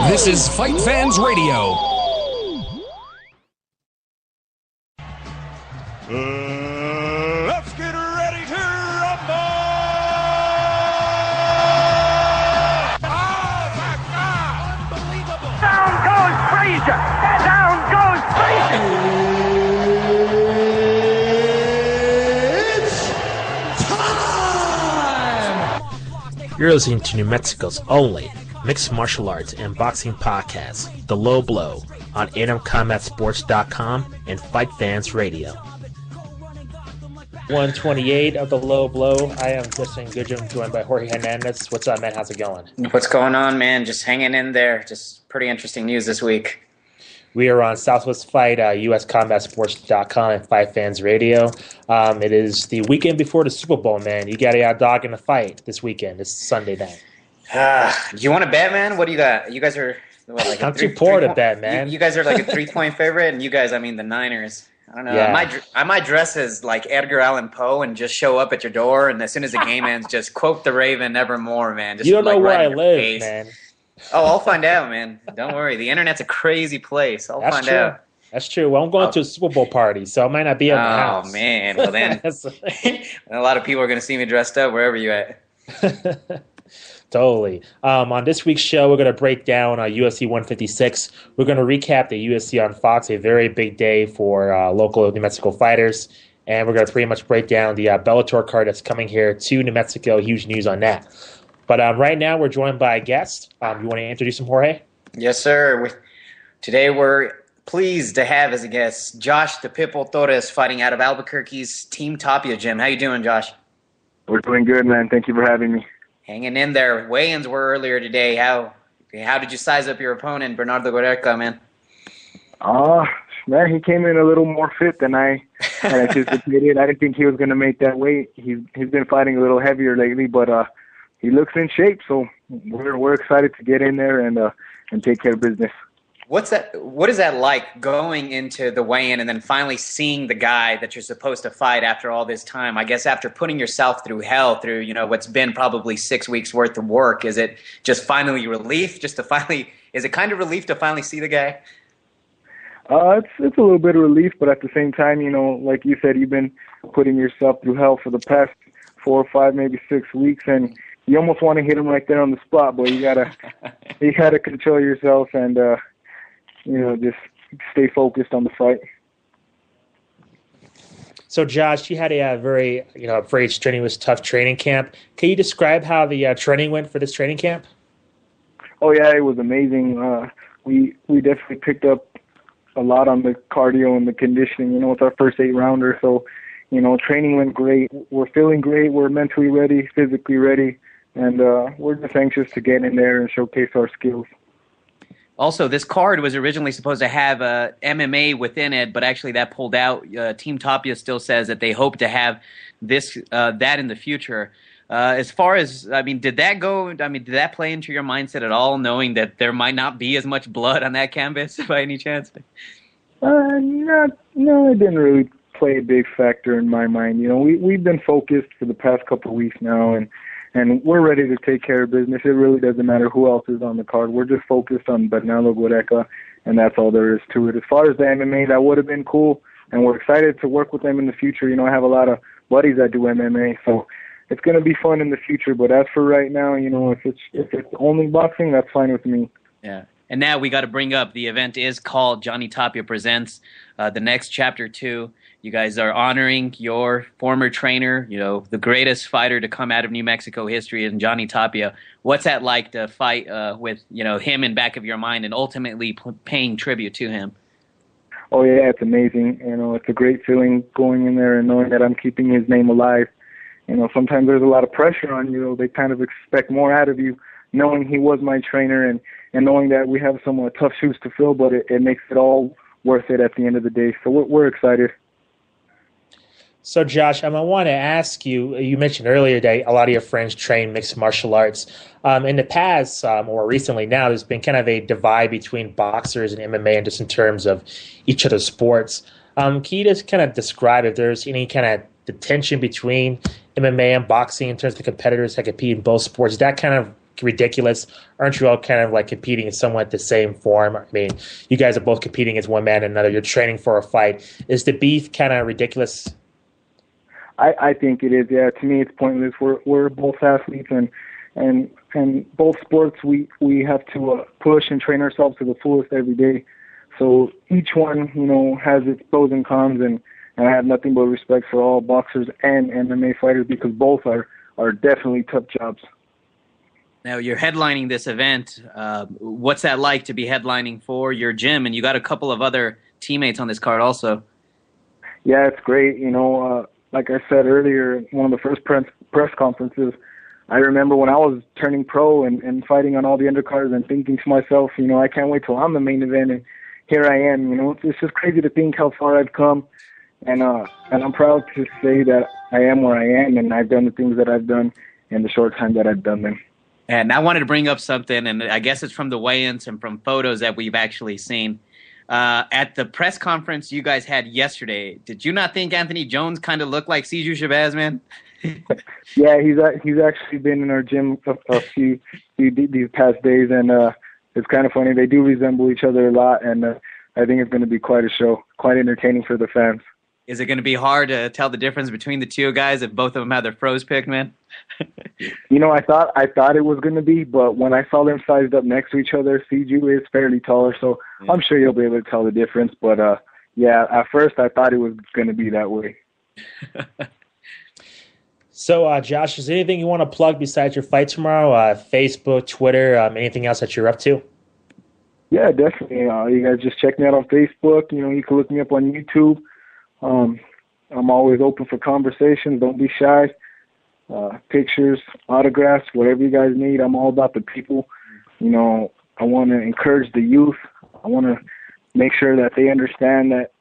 This is Fight Fans Radio. Let's get ready to rumble! Oh my God! Unbelievable! Down goes Frazier! Down goes Frazier! It's time! You're listening to New Mexico's only mixed martial arts and boxing podcast, The Low Blow, on AtomCombatSports.com and Fight Fans Radio. 128 of The Low Blow. I am Justin Goodrum, joined by Jorge Hernandez. What's up, man? How's it going? What's going on, man? Just hanging in there. Just pretty interesting news this week. We are on Southwest Fight, USCombatSports.com and Fight Fans Radio. It is the weekend before the Super Bowl, man. You got a dog in the fight this weekend, this Sunday night. You want to bet, man? What do you got? You guys are what, like I'm too poor to bet, man. You guys are like a 3-point favorite, and you guys, I mean, the Niners. I don't know. Yeah. I might dress as like Edgar Allan Poe and just show up at your door, and as soon as the game ends, just quote the Raven nevermore, man. Just, you don't know like, where I right live, face. man. Oh, I'll find out, man. Don't worry. The internet's a crazy place. I'll find out. That's true. Well, I'm going to a Super Bowl party, so I might not be at my house. Oh, man. Well, then a lot of people are going to see me dressed up wherever you're at. Totally. On this week's show, we're going to break down UFC 156. We're going to recap the UFC on Fox, a very big day for local New Mexico fighters. And we're going to pretty much break down the Bellator card that's coming here to New Mexico. Huge news on that. But right now, we're joined by a guest. You want to introduce him, Jorge? Yes, sir. Today, we're pleased to have as a guest Josh the Pitbull Torres, fighting out of Albuquerque's Team Tapia gym. How you doing, Josh? We're doing good, man. Thank you for having me. Hanging in there. Weigh-ins were earlier today. How did you size up your opponent, Bernardo Guerreca, man? Man, he came in a little more fit than I had anticipated. I didn't think he was going to make that weight. He's been fighting a little heavier lately, but he looks in shape. So we're excited to get in there and take care of business. What is that like, going into the weigh-in and then finally seeing the guy that you're supposed to fight after all this time? I guess after putting yourself through hell, through what's been probably 6 weeks worth of work, is it just finally relief? Is it kind of relief to finally see the guy? It's a little bit of relief, but at the same time, like you said, you've been putting yourself through hell for the past 4 or 5, maybe 6 weeks, and you almost want to hit him right there on the spot, but you gotta control yourself and just stay focused on the fight. So, Josh, you had a very, very strenuous, tough training camp. Can you describe how the training went for this training camp? Oh, yeah, it was amazing. We definitely picked up a lot on the cardio and the conditioning. It's our first 8-rounder, so, training went great. We're feeling great. We're mentally ready, physically ready, and we're just anxious to get in there and showcase our skills. Also, this card was originally supposed to have MMA within it, but actually that pulled out. Team Tapia still says that they hope to have that in the future. As far as, did that play into your mindset at all, knowing that there might not be as much blood on that canvas by any chance? No, it didn't really play a big factor in my mind. We've been focused for the past couple of weeks now, and we're ready to take care of business. It really doesn't matter who else is on the card. We're just focused on Bernardo Guerreca, and that's all there is to it. As far as the MMA, that would have been cool, and we're excited to work with them in the future. I have a lot of buddies that do MMA, so it's going to be fun in the future. But as for right now, if it's only boxing, that's fine with me. Yeah. And now we got to bring up, the event is called Johnny Tapia Presents the next Chapter 2. You guys are honoring your former trainer, the greatest fighter to come out of New Mexico history, in Johnny Tapia. What's that like to fight with, him in back of your mind and ultimately paying tribute to him? Oh, yeah, it's amazing. It's a great feeling going in there and knowing that I'm keeping his name alive. Sometimes there's a lot of pressure on you. They kind of expect more out of you, knowing he was my trainer and knowing that we have some tough shoes to fill, but it makes it all worth it at the end of the day. So we're excited. So, Josh, I want to ask you, you mentioned earlier that a lot of your friends train mixed martial arts. In the past, or recently now, there's been kind of a divide between boxers and MMA, and just in terms of each other's sports. Can you just kind of describe if there's any kind of the tension between MMA and boxing in terms of the competitors that compete in both sports? Is that kind of ridiculous. Aren't you all kind of like competing in somewhat the same form? I mean, you guys are both competing as one man and another. You're training for a fight. Is the beef kind of ridiculous? I think it is. Yeah, to me, it's pointless. We're both athletes, and both sports we have to push and train ourselves to the fullest every day. So each one, has its pros and cons, and I have nothing but respect for all boxers and MMA fighters because both are definitely tough jobs. Now, you're headlining this event. What's that like to be headlining for your gym? And you got a couple of other teammates on this card also. Yeah, it's great. Like I said earlier, one of the first press conferences, I remember when I was turning pro and fighting on all the undercards and thinking to myself, I can't wait till I'm the main event, and here I am. It's just crazy to think how far I've come, and I'm proud to say that I am where I am, and I've done the things that I've done in the short time that I've done them. And I wanted to bring up something, and I guess it's from the weigh-ins and from photos that we've actually seen. At the press conference you guys had yesterday, did you not think Anthony Jones kind of looked like Siju Shabazz, man? Yeah, he's actually been in our gym a few these past days, and it's kind of funny. They do resemble each other a lot, and I think it's going to be quite a show, quite entertaining for the fans. Is it going to be hard to tell the difference between the two guys if both of them have their froze picked, man? I thought it was going to be, but when I saw them sized up next to each other, Siju is fairly taller, so I'm sure you'll be able to tell the difference. But yeah, at first I thought it was going to be that way. So, Josh, is there anything you want to plug besides your fight tomorrow? Facebook, Twitter, anything else that you're up to? Yeah, definitely. You guys just check me out on Facebook. You can look me up on YouTube. I'm always open for conversations. Don't be shy. Pictures, autographs, whatever you guys need. I'm all about the people. I want to encourage the youth. I want to make sure that they understand that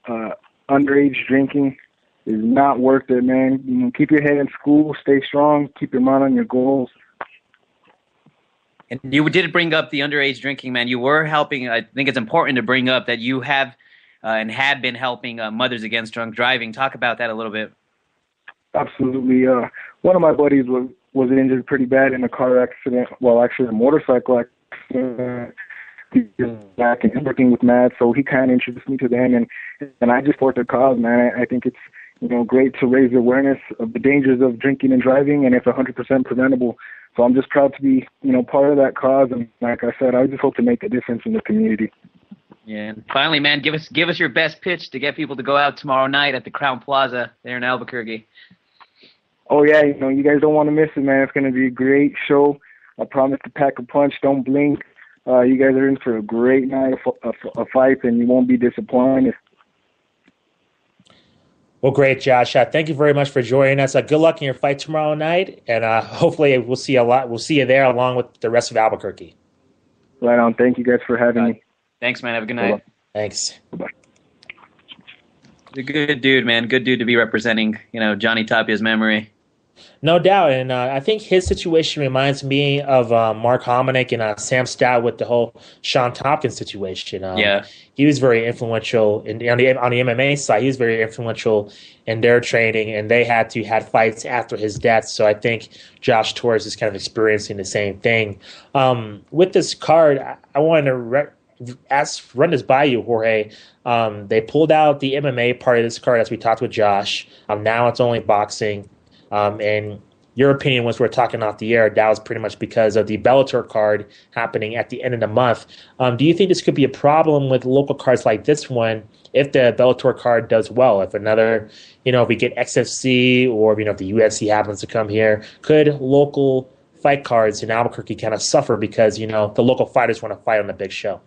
underage drinking is not worth it, man. Keep your head in school, stay strong, keep your mind on your goals. And you did bring up the underage drinking, man. You were helping. I think it's important to bring up that you have and had been helping Mothers Against Drunk Driving. Talk about that a little bit. Absolutely. One of my buddies was injured pretty bad in a car accident. Well, actually, a motorcycle accident. He was back and working with Matt, so he kind of introduced me to them, and I just support their cause, man. I think it's great to raise awareness of the dangers of drinking and driving, and it's 100% preventable. So I'm just proud to be part of that cause, and like I said, I just hope to make a difference in the community. Yeah. And finally, man, give us your best pitch to get people to go out tomorrow night at the Crown Plaza there in Albuquerque. Oh yeah, you guys don't want to miss it, man. It's going to be a great show. I promise to pack a punch. Don't blink. You guys are in for a great night of fights, and you won't be disappointed. Well, great, Josh. Thank you very much for joining us. Good luck in your fight tomorrow night, and hopefully we'll see you We'll see you there along with the rest of Albuquerque. Right on. Thank you guys for having me. Thanks, man. Have a good night. Bye-bye. Thanks. Bye-bye. A good dude, man. Good dude to be representing, Johnny Tapia's memory. No doubt, and I think his situation reminds me of Mark Hominick and Sam Stout with the whole Sean Tompkins situation. Yeah, he was very influential on the MMA side. He was very influential in their training, and they had fights after his death. So I think Josh Torres is kind of experiencing the same thing. With this card, I wanted to run this by you, Jorge. They pulled out the MMA part of this card, as we talked with Josh. Now it's only boxing. And your opinion was, we're talking off the air, that was pretty much because of the Bellator card happening at the end of the month. Do you think this could be a problem with local cards like this one if the Bellator card does well? If another, if we get XFC or, if the UFC happens to come here, could local fight cards in Albuquerque kind of suffer because, the local fighters want to fight on the big show?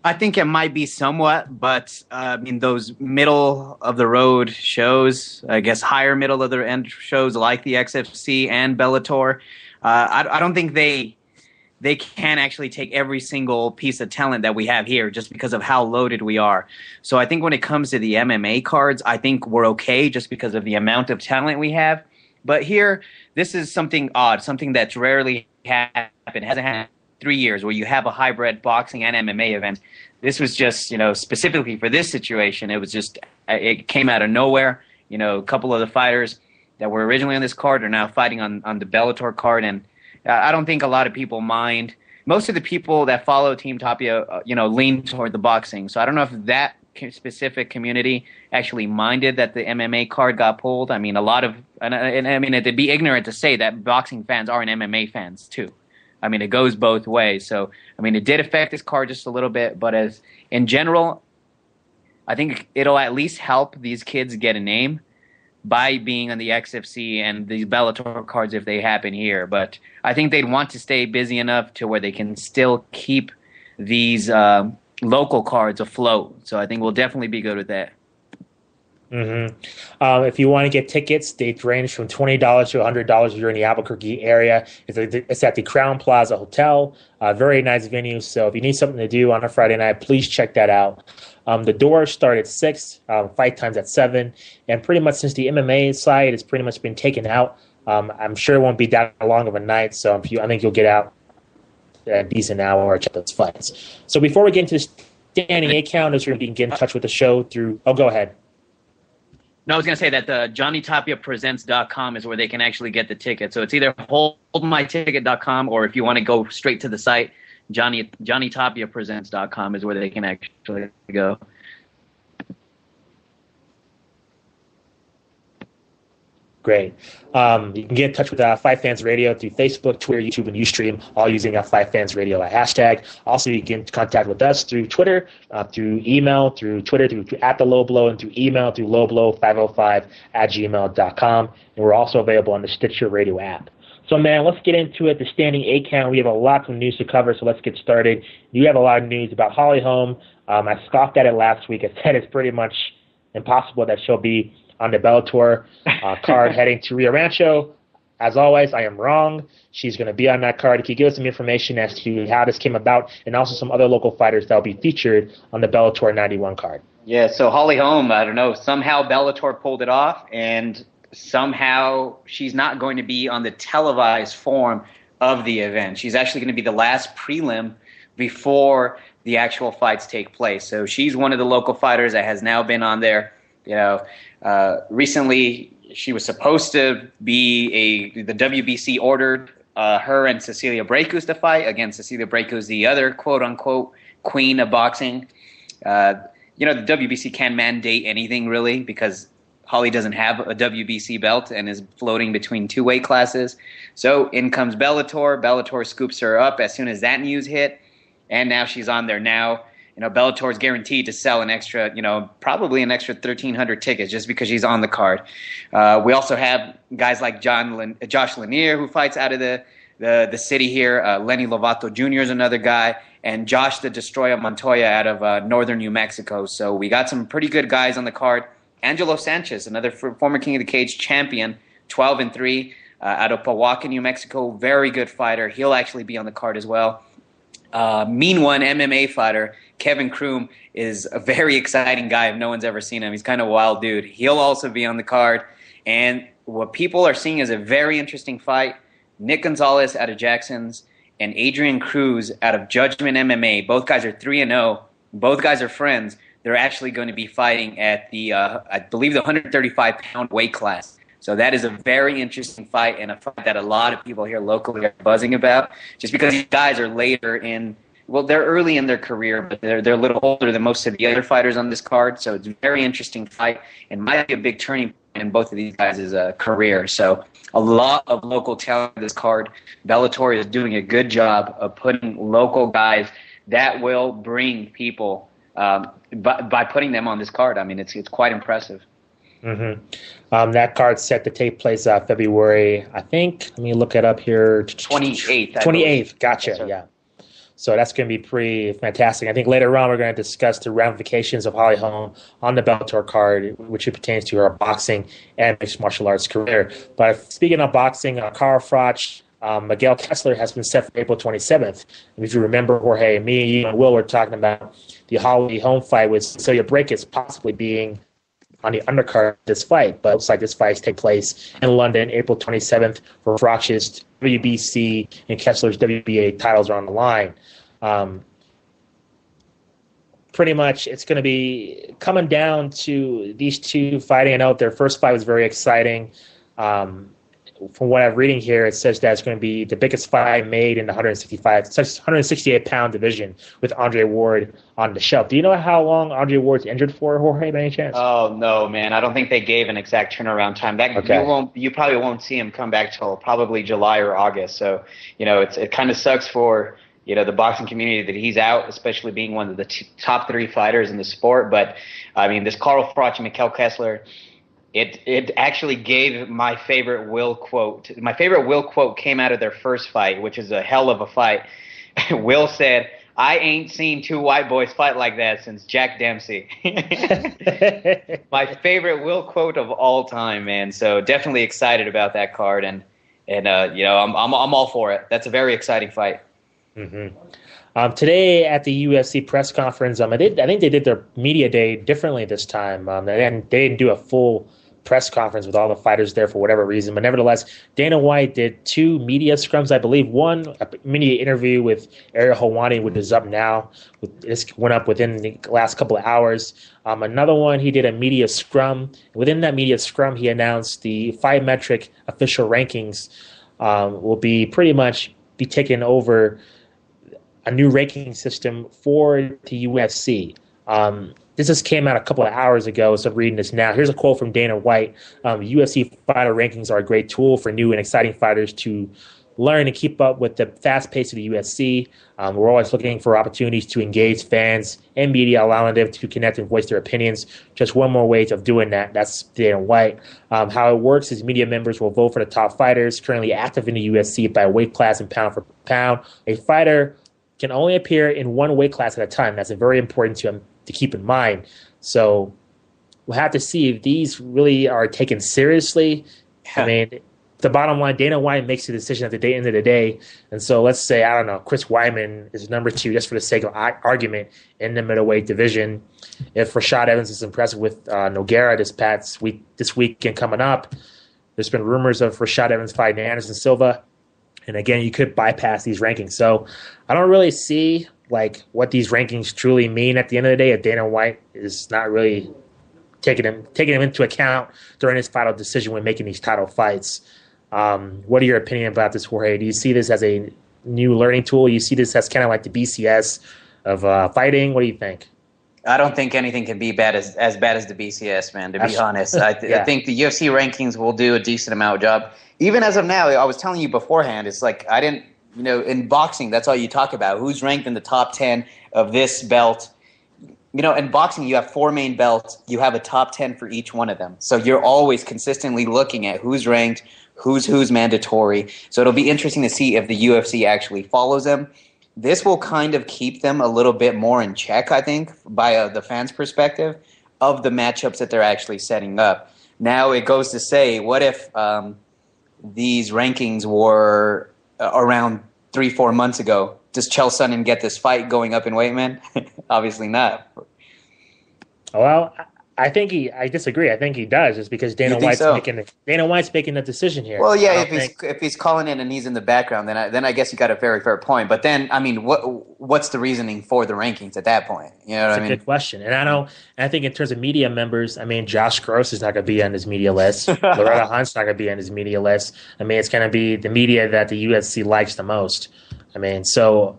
I think it might be somewhat, but those middle of the road shows, I guess higher middle of the end shows like the XFC and Bellator, I don't think they can actually take every single piece of talent that we have here just because of how loaded we are. So I think when it comes to the MMA cards, I think we're okay just because of the amount of talent we have. But here, this is something odd, something that's rarely happened, hasn't happened 3 years, where you have a hybrid boxing and MMA event. This was just, specifically for this situation, it came out of nowhere. A couple of the fighters that were originally on this card are now fighting on the Bellator card, and I don't think a lot of people mind. Most of the people that follow Team Tapia, lean toward the boxing. So I don't know if that specific community actually minded that the MMA card got pulled. I mean, and I mean, it'd be ignorant to say that boxing fans aren't MMA fans too. I mean, it goes both ways. So, I mean, it did affect this card just a little bit, but in general, I think it'll at least help these kids get a name by being on the XFC and these Bellator cards if they happen here. But I think they'd want to stay busy enough to where they can still keep these local cards afloat. So I think we'll definitely be good with that. If you want to get tickets, they range from $20 to $100 if you're in the Albuquerque area. It's at the Crown Plaza Hotel. Very nice venue. So if you need something to do on a Friday night, please check that out. The doors start at 6, fight times at 7. And pretty much since the MMA side has pretty much been taken out, I'm sure it won't be that long of a night. So I think you'll get out at a decent hour or check those fights. So before we get into the standing A counters, we're going to get in touch with the show through. Oh, go ahead. No, I was going to say that the JohnnyTapiaPresents.com is where they can actually get the ticket. So it's either holdmyticket.com or if you want to go straight to the site, JohnnyTapiaPresents.com is where they can actually go. Great. You can get in touch with Fight Fans Radio through Facebook, Twitter, YouTube, and Ustream, all using Fight Fans Radio hashtag. Also, you can get in contact with us through Twitter, through email, through Twitter, through @thelowblow, and through email through lowblow505@gmail.com. And we're also available on the Stitcher Radio app. So, man, let's get into it. The standing A count. We have a lot of news to cover, so let's get started. You have a lot of news about Holly Holm. I scoffed at it last week. I said it's pretty much impossible that she'll be on the Bellator card heading to Rio Rancho. As always, I am wrong. She's going to be on that card. Can you give us some information as to how this came about and also some other local fighters that will be featured on the Bellator 91 card? Yeah, so Holly Holm, I don't know, somehow Bellator pulled it off, and somehow she's not going to be on the televised form of the event. She's actually going to be the last prelim before the actual fights take place. So she's one of the local fighters that has now been on there. Recently she was supposed to be the WBC ordered her and Cecilia Brækhus to fight. Again, Cecilia Brækhus, the other quote-unquote queen of boxing. The WBC can't mandate anything really because Holly doesn't have a WBC belt and is floating between two weight classes. So in comes Bellator. Bellator scoops her up as soon as that news hit, and now she's on there now. Bellator is guaranteed to sell an extra, probably an extra 1,300 tickets just because she's on the card. We also have guys like Josh Lanier, who fights out of the city here. Lenny Lovato Jr. is another guy. And Josh the Destroyer Montoya out of northern New Mexico. So we got some pretty good guys on the card. Angelo Sanchez, another former King of the Cage champion, 12-3, out of Powhatan, New Mexico. Very good fighter. He'll actually be on the card as well. Mean One MMA fighter, Kevin Kroom, is a very exciting guy if no one's ever seen him. He's kind of a wild dude. He'll also be on the card. And what people are seeing is a very interesting fight. Nick Gonzalez out of Jackson's and Adrian Cruz out of Judgment MMA. Both guys are 3-0. Both guys are friends. They're actually going to be fighting at the, I believe, the 135-pound weight class. So that is a very interesting fight and a fight that a lot of people here locally are buzzing about just because these guys are later in, well, they're early in their career, but they're a little older than most of the other fighters on this card. So it's a very interesting fight and might be a big turning point in both of these guys' career. So a lot of local talent on this card. Bellator is doing a good job of putting local guys that will bring people by putting them on this card. I mean, it's quite impressive. That card's set to take place February, I think. Let me look it up here. 28th. 28th. Gotcha. Yes, yeah. So that's going to be pretty fantastic. I think later on we're going to discuss the ramifications of Holly Holm on the Bellator card, which it pertains to her boxing and mixed martial arts career. But speaking of boxing, Carl Froch, Miguel Kessler has been set for April 27th. And if you remember, Jorge, me, you, and Will were talking about the Holly Holm fight with Cecilia Brækhus possibly being on the undercard of this fight, but it looks like this fight take place in London, April 27th, for Froch's WBC and Kessler's WBA titles are on the line. Pretty much, it's going to be coming down to these two fighting. I know their first fight was very exciting. from what I'm reading here, it says that it's going to be the biggest fight made in the 168-pound division with Andre Ward on the shelf. Do you know how long Andre Ward's injured for, Jorge, by any chance? Oh no, man! I don't think they gave an exact turnaround time. You probably won't see him come back till probably July or August. So it kind of sucks for the boxing community that he's out, especially being one of the top 3 fighters in the sport. But I mean, this Carl Froch and Mikkel Kessler. It actually gave my favorite Will quote. My favorite Will quote came out of their first fight, which is a hell of a fight. Will said, "I ain't seen 2 white boys fight like that since Jack Dempsey." My favorite Will quote of all time, man. So definitely excited about that card, and I'm all for it. That's a very exciting fight. Mm-hmm. Today at the UFC press conference, I think they did their media day differently this time. They didn't do a full press conference with all the fighters there for whatever reason. But nevertheless, Dana White did 2 media scrums, I believe. One, a media interview with Ariel Helwani, which is up now. This went up within the last couple of hours. Another one, he did a media scrum. Within that media scrum, he announced the Fight Metric official rankings will be pretty much be taken over a new ranking system for the UFC. This just came out a couple of hours ago, so I'm reading this now. Here's a quote from Dana White. UFC fighter rankings are a great tool for new and exciting fighters to learn and keep up with the fast pace of the UFC. We're always looking for opportunities to engage fans and media, allowing them to connect and voice their opinions. Just one more way of doing that. That's Dana White. How it works is media members will vote for the top fighters currently active in the UFC by weight class and pound for pound. A fighter can only appear in one weight class at a time. That's very important to keep in mind. So we'll have to see if these really are taken seriously. Yeah. I mean, the bottom line, Dana White makes the decision at the end of the day. And so let's say, I don't know, Chris Weidman is number 2, just for the sake of argument, in the middleweight division. If Rashad Evans is impressive with Nogueira this weekend coming up, there's been rumors of Rashad Evans fighting Anderson Silva. And again, you could bypass these rankings. So I don't really see what these rankings truly mean at the end of the day. If Dana White is not really taking them into account during his final decision when making these title fights. What are your opinion about this, Jorge? Do you see this as a new learning tool? You see this as kind of like the BCS of fighting? What do you think? I don't think anything can be as bad as the BCS, man, to be honest. I think the UFC rankings will do a decent amount of job. Even as of now, I was telling you beforehand, it's like I didn't, in boxing, that's all you talk about. Who's ranked in the top 10 of this belt? In boxing, you have 4 main belts. You have a top 10 for each one of them. So you're always consistently looking at who's ranked, who's mandatory. So it'll be interesting to see if the UFC actually follows them. This will kind of keep them a little bit more in check, I think, by the fans' perspective of the matchups that they're actually setting up. Now it goes to say, what if these rankings were around 3-4 months ago? Does Chael Sonnen get this fight going up in weight, man? Obviously not. Well, I disagree. I think he does, just because Dana White's making the decision here. Well, yeah, if he's calling in and he's in the background, then I guess you got a very fair point. But then, I mean, what's the reasoning for the rankings at that point? You know what I mean? That's a good question. And I think in terms of media members, I mean, Josh Gross is not going to be on his media list. Loretta Hunt's not going to be on his media list. I mean, it's going to be the media that the UFC likes the most. I mean, so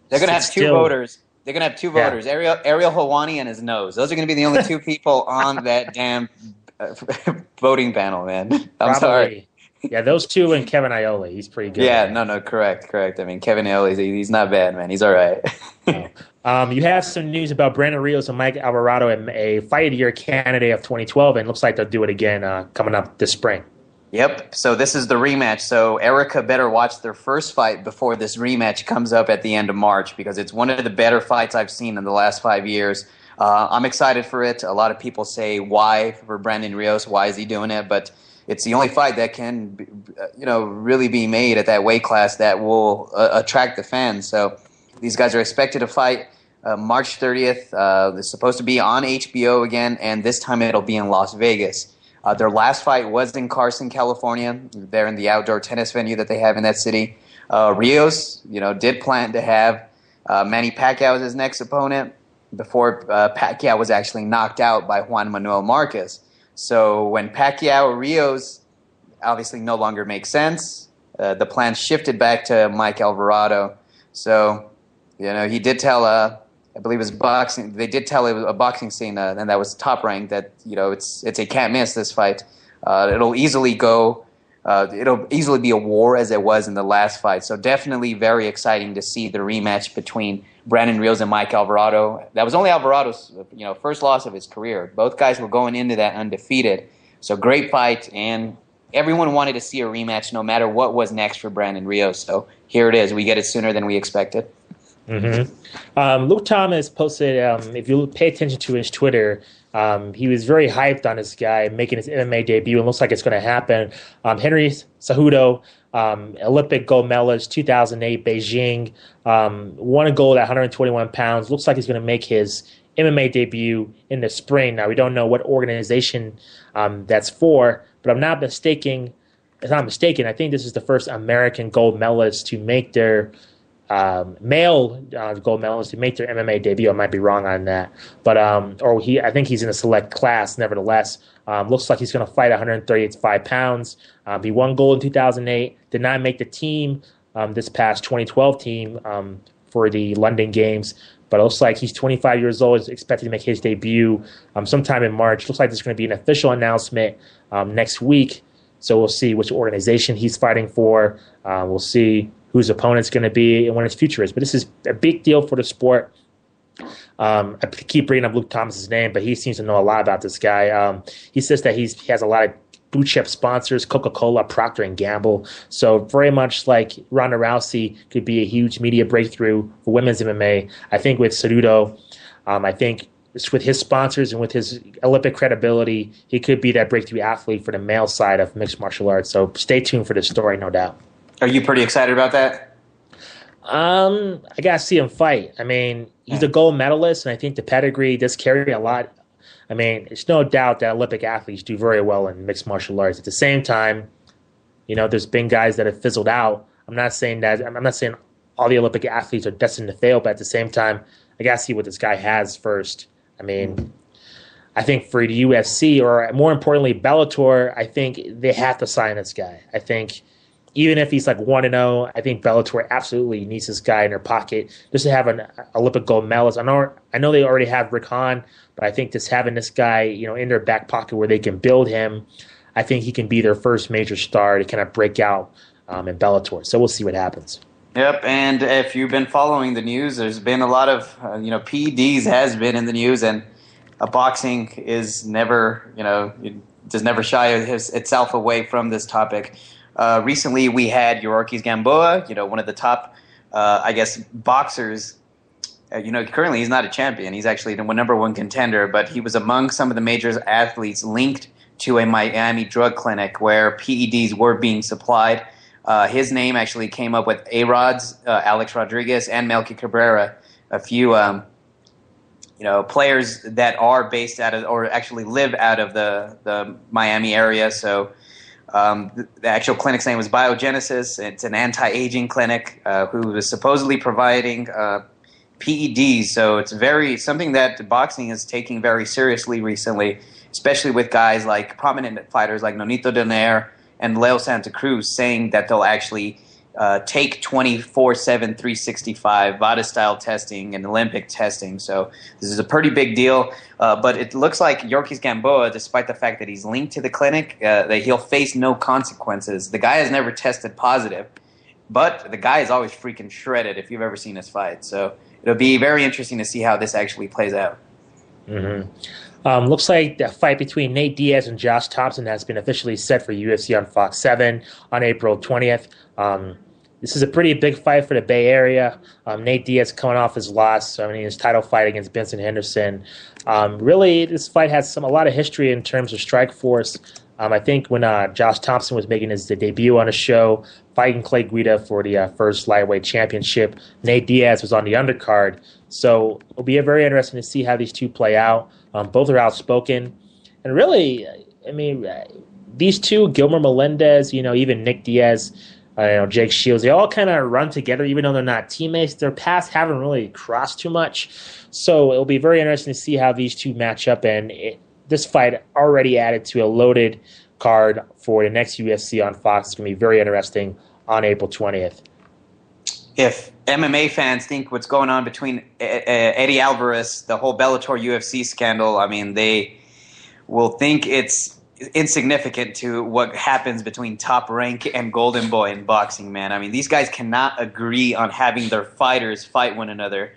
they're going to have 2 voters. They're going to have 2 voters, Ariel Helwani and his nose. Those are going to be the only 2 people on that damn voting panel, man. I'm sorry. Yeah, those 2 and Kevin Iole. He's pretty good. Yeah, no, correct. I mean, Kevin Iole, he's not bad, man. He's all right. You have some news about Brandon Rios and Mike Alvarado, a Fight of the Year candidate of 2012, and it looks like they'll do it again coming up this spring. Yep, so this is the rematch. So Erica better watch their first fight before this rematch comes up at the end of March, because it's one of the better fights I've seen in the last 5 years. I'm excited for it. A lot of people say, why for Brandon Rios? Why is he doing it? But it's the only fight that can, really be made at that weight class that will attract the fans. So these guys are expected to fight March 30th. It's supposed to be on HBO again, and this time it'll be in Las Vegas. Their last fight was in Carson, California. They're in the outdoor tennis venue that they have in that city. Rios, did plan to have Manny Pacquiao as his next opponent before Pacquiao was actually knocked out by Juan Manuel Marquez. So when Pacquiao Rios, obviously no longer makes sense. The plan shifted back to Mike Alvarado. So, he did tell, I believe it was boxing. They did tell a boxing scene, and that was Top Rank, that it's a can't miss this fight. It'll easily be a war as it was in the last fight. So definitely very exciting to see the rematch between Brandon Rios and Mike Alvarado. That was only Alvarado's first loss of his career. Both guys were going into that undefeated. So great fight, and everyone wanted to see a rematch no matter what was next for Brandon Rios. So here it is. We get it sooner than we expected. Mm-hmm. Luke Thomas posted, if you pay attention to his Twitter, he was very hyped on this guy making his MMA debut, and looks like it's going to happen. Henry Cejudo, Olympic gold medalist, 2008 Beijing, won a gold at 121 pounds. Looks like he's going to make his MMA debut in the spring. Now, we don't know what organization that's for, but I'm not mistaken. If I'm not mistaken, I think this is the first American gold medalist to make their male gold medalists to make their MMA debut. I might be wrong on that, but I think he's in a select class. Nevertheless, looks like he's going to fight 135 pounds. He won gold in 2008. Did not make the team, this past 2012 team for the London Games. But it looks like he's 25 years old. Is expected to make his debut sometime in March. Looks like there's going to be an official announcement next week. So we'll see which organization he's fighting for. We'll see whose opponent's going to be and when his future is. But this is a big deal for the sport. I keep bringing up Luke Thomas's name, but he seems to know a lot about this guy. He says that he has a lot of blue chip sponsors, Coca-Cola, Procter & Gamble. So very much like Ronda Rousey could be a huge media breakthrough for women's MMA. I think with Cejudo, I think with his sponsors and with his Olympic credibility, he could be that breakthrough athlete for the male side of mixed martial arts. So stay tuned for this story, no doubt. Are you pretty excited about that? I gotta see him fight. I mean, he's a gold medalist, and I think the pedigree does carry a lot. I mean, it's no doubt that Olympic athletes do very well in mixed martial arts. At the same time, there's been guys that have fizzled out. I'm not saying all the Olympic athletes are destined to fail, but at the same time, I gotta see what this guy has first. I mean, I think for the UFC, or more importantly, Bellator, I think they have to sign this guy. I think even if he's like 1-0, I think Bellator absolutely needs this guy in their pocket just to have an Olympic gold medalist. I know they already have Rick Hahn, but I think just having this guy, in their back pocket where they can build him, I think he can be their first major star to kind of break out in Bellator. So we'll see what happens. Yep, and if you've been following the news, there's been a lot of, PEDs has been in the news, and boxing is never, it does never shy itself away from this topic. Recently, we had Yorkis Gamboa, one of the top, boxers. Currently he's not a champion. He's actually the number one contender, but he was among some of the major athletes linked to a Miami drug clinic where PEDs were being supplied. His name actually came up with A-Rod's, Alex Rodriguez, and Melky Cabrera, a few players that are based out of, or actually live out of the Miami area. So the actual clinic's name was Biogenesis. It's an anti-aging clinic who is supposedly providing PEDs. So it's something that boxing is taking very seriously recently, especially with guys like prominent fighters like Nonito Donaire and Leo Santa Cruz saying that they'll actually take 24/7, 365 VADA-style testing and Olympic testing. So this is a pretty big deal. But it looks like Yorkis Gamboa, despite the fact that he's linked to the clinic, that he'll face no consequences. The guy has never tested positive, but the guy is always freaking shredded if you've ever seen his fight. So it'll be very interesting to see how this actually plays out. Mm-hmm. Looks like the fight between Nate Diaz and Josh Thompson has been officially set for UFC on Fox 7 on April 20th. This is a pretty big fight for the Bay Area. Nate Diaz coming off his loss, his title fight against Benson Henderson. Really, this fight has a lot of history in terms of Strikeforce. I think when Josh Thompson was making his debut on the show, fighting Clay Guida for the first lightweight championship, Nate Diaz was on the undercard. So it'll be very interesting to see how these two play out. Both are outspoken. And really, these two, Gilmer Melendez, even Nick Diaz, Jake Shields, they all kind of run together, even though they're not teammates. Their paths haven't really crossed too much. So it'll be very interesting to see how these two match up. And this fight already added to a loaded card for the next UFC on Fox. It's going to be very interesting on April 20th. If MMA fans think what's going on between Eddie Alvarez, the whole Bellator UFC scandal, I mean, they will think it's insignificant to what happens between Top Rank and Golden Boy in boxing, man. I mean, these guys cannot agree on having their fighters fight one another.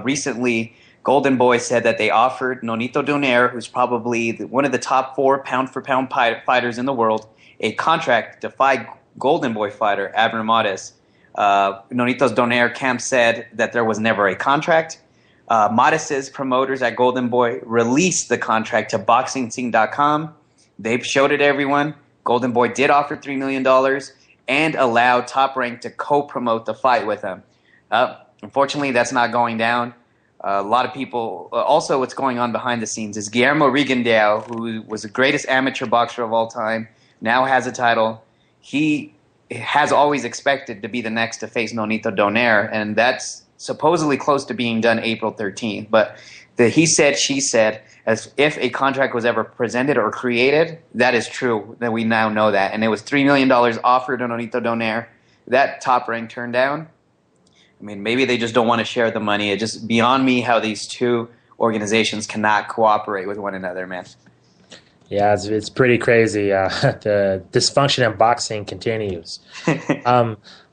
Recently, Golden Boy said that they offered Nonito Donaire, who's probably one of the top 4 pound-for-pound fighters in the world, a contract to fight Golden Boy fighter Abner Mares. Nonito's Donaire camp said that there was never a contract. Mares' promoters at Golden Boy released the contract to BoxingScene.com. They showed it to everyone. Golden Boy did offer $3 million and allowed Top Rank to co-promote the fight with them. Unfortunately, that's not going down. A lot of people... also, what's going on behind the scenes is Guillermo Rigondeaux, who was the greatest amateur boxer of all time, now has a title. He has always expected to be the next to face Nonito Donaire, and that's supposedly close to being done April 13th. But the he said, she said, as if a contract was ever presented or created, that is true, that we now know that. And it was $3 million offered to Nonito Donaire. That Top Rank turned down. I mean, maybe they just don't want to share the money. It's just beyond me how these two organizations cannot cooperate with one another, man. Yeah, it's pretty crazy. The dysfunction in boxing continues.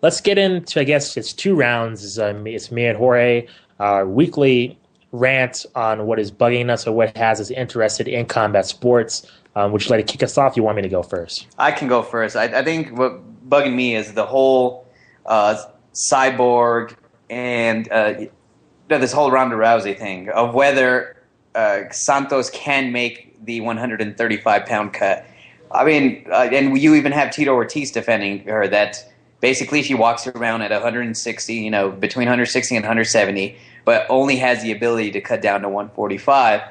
Let's get into, I guess, it's 2 rounds. It's me and Jorge, our weekly rant on what is bugging us or what has us interested in combat sports. Would you like to kick us off? You want me to go first? I can go first. I think what bugging me is the whole Cyborg and this whole Ronda Rousey thing of whether Santos can make the 135-pound cut. I mean, and you even have Tito Ortiz defending her that basically she walks around at 160, between 160 and 170, but only has the ability to cut down to 145.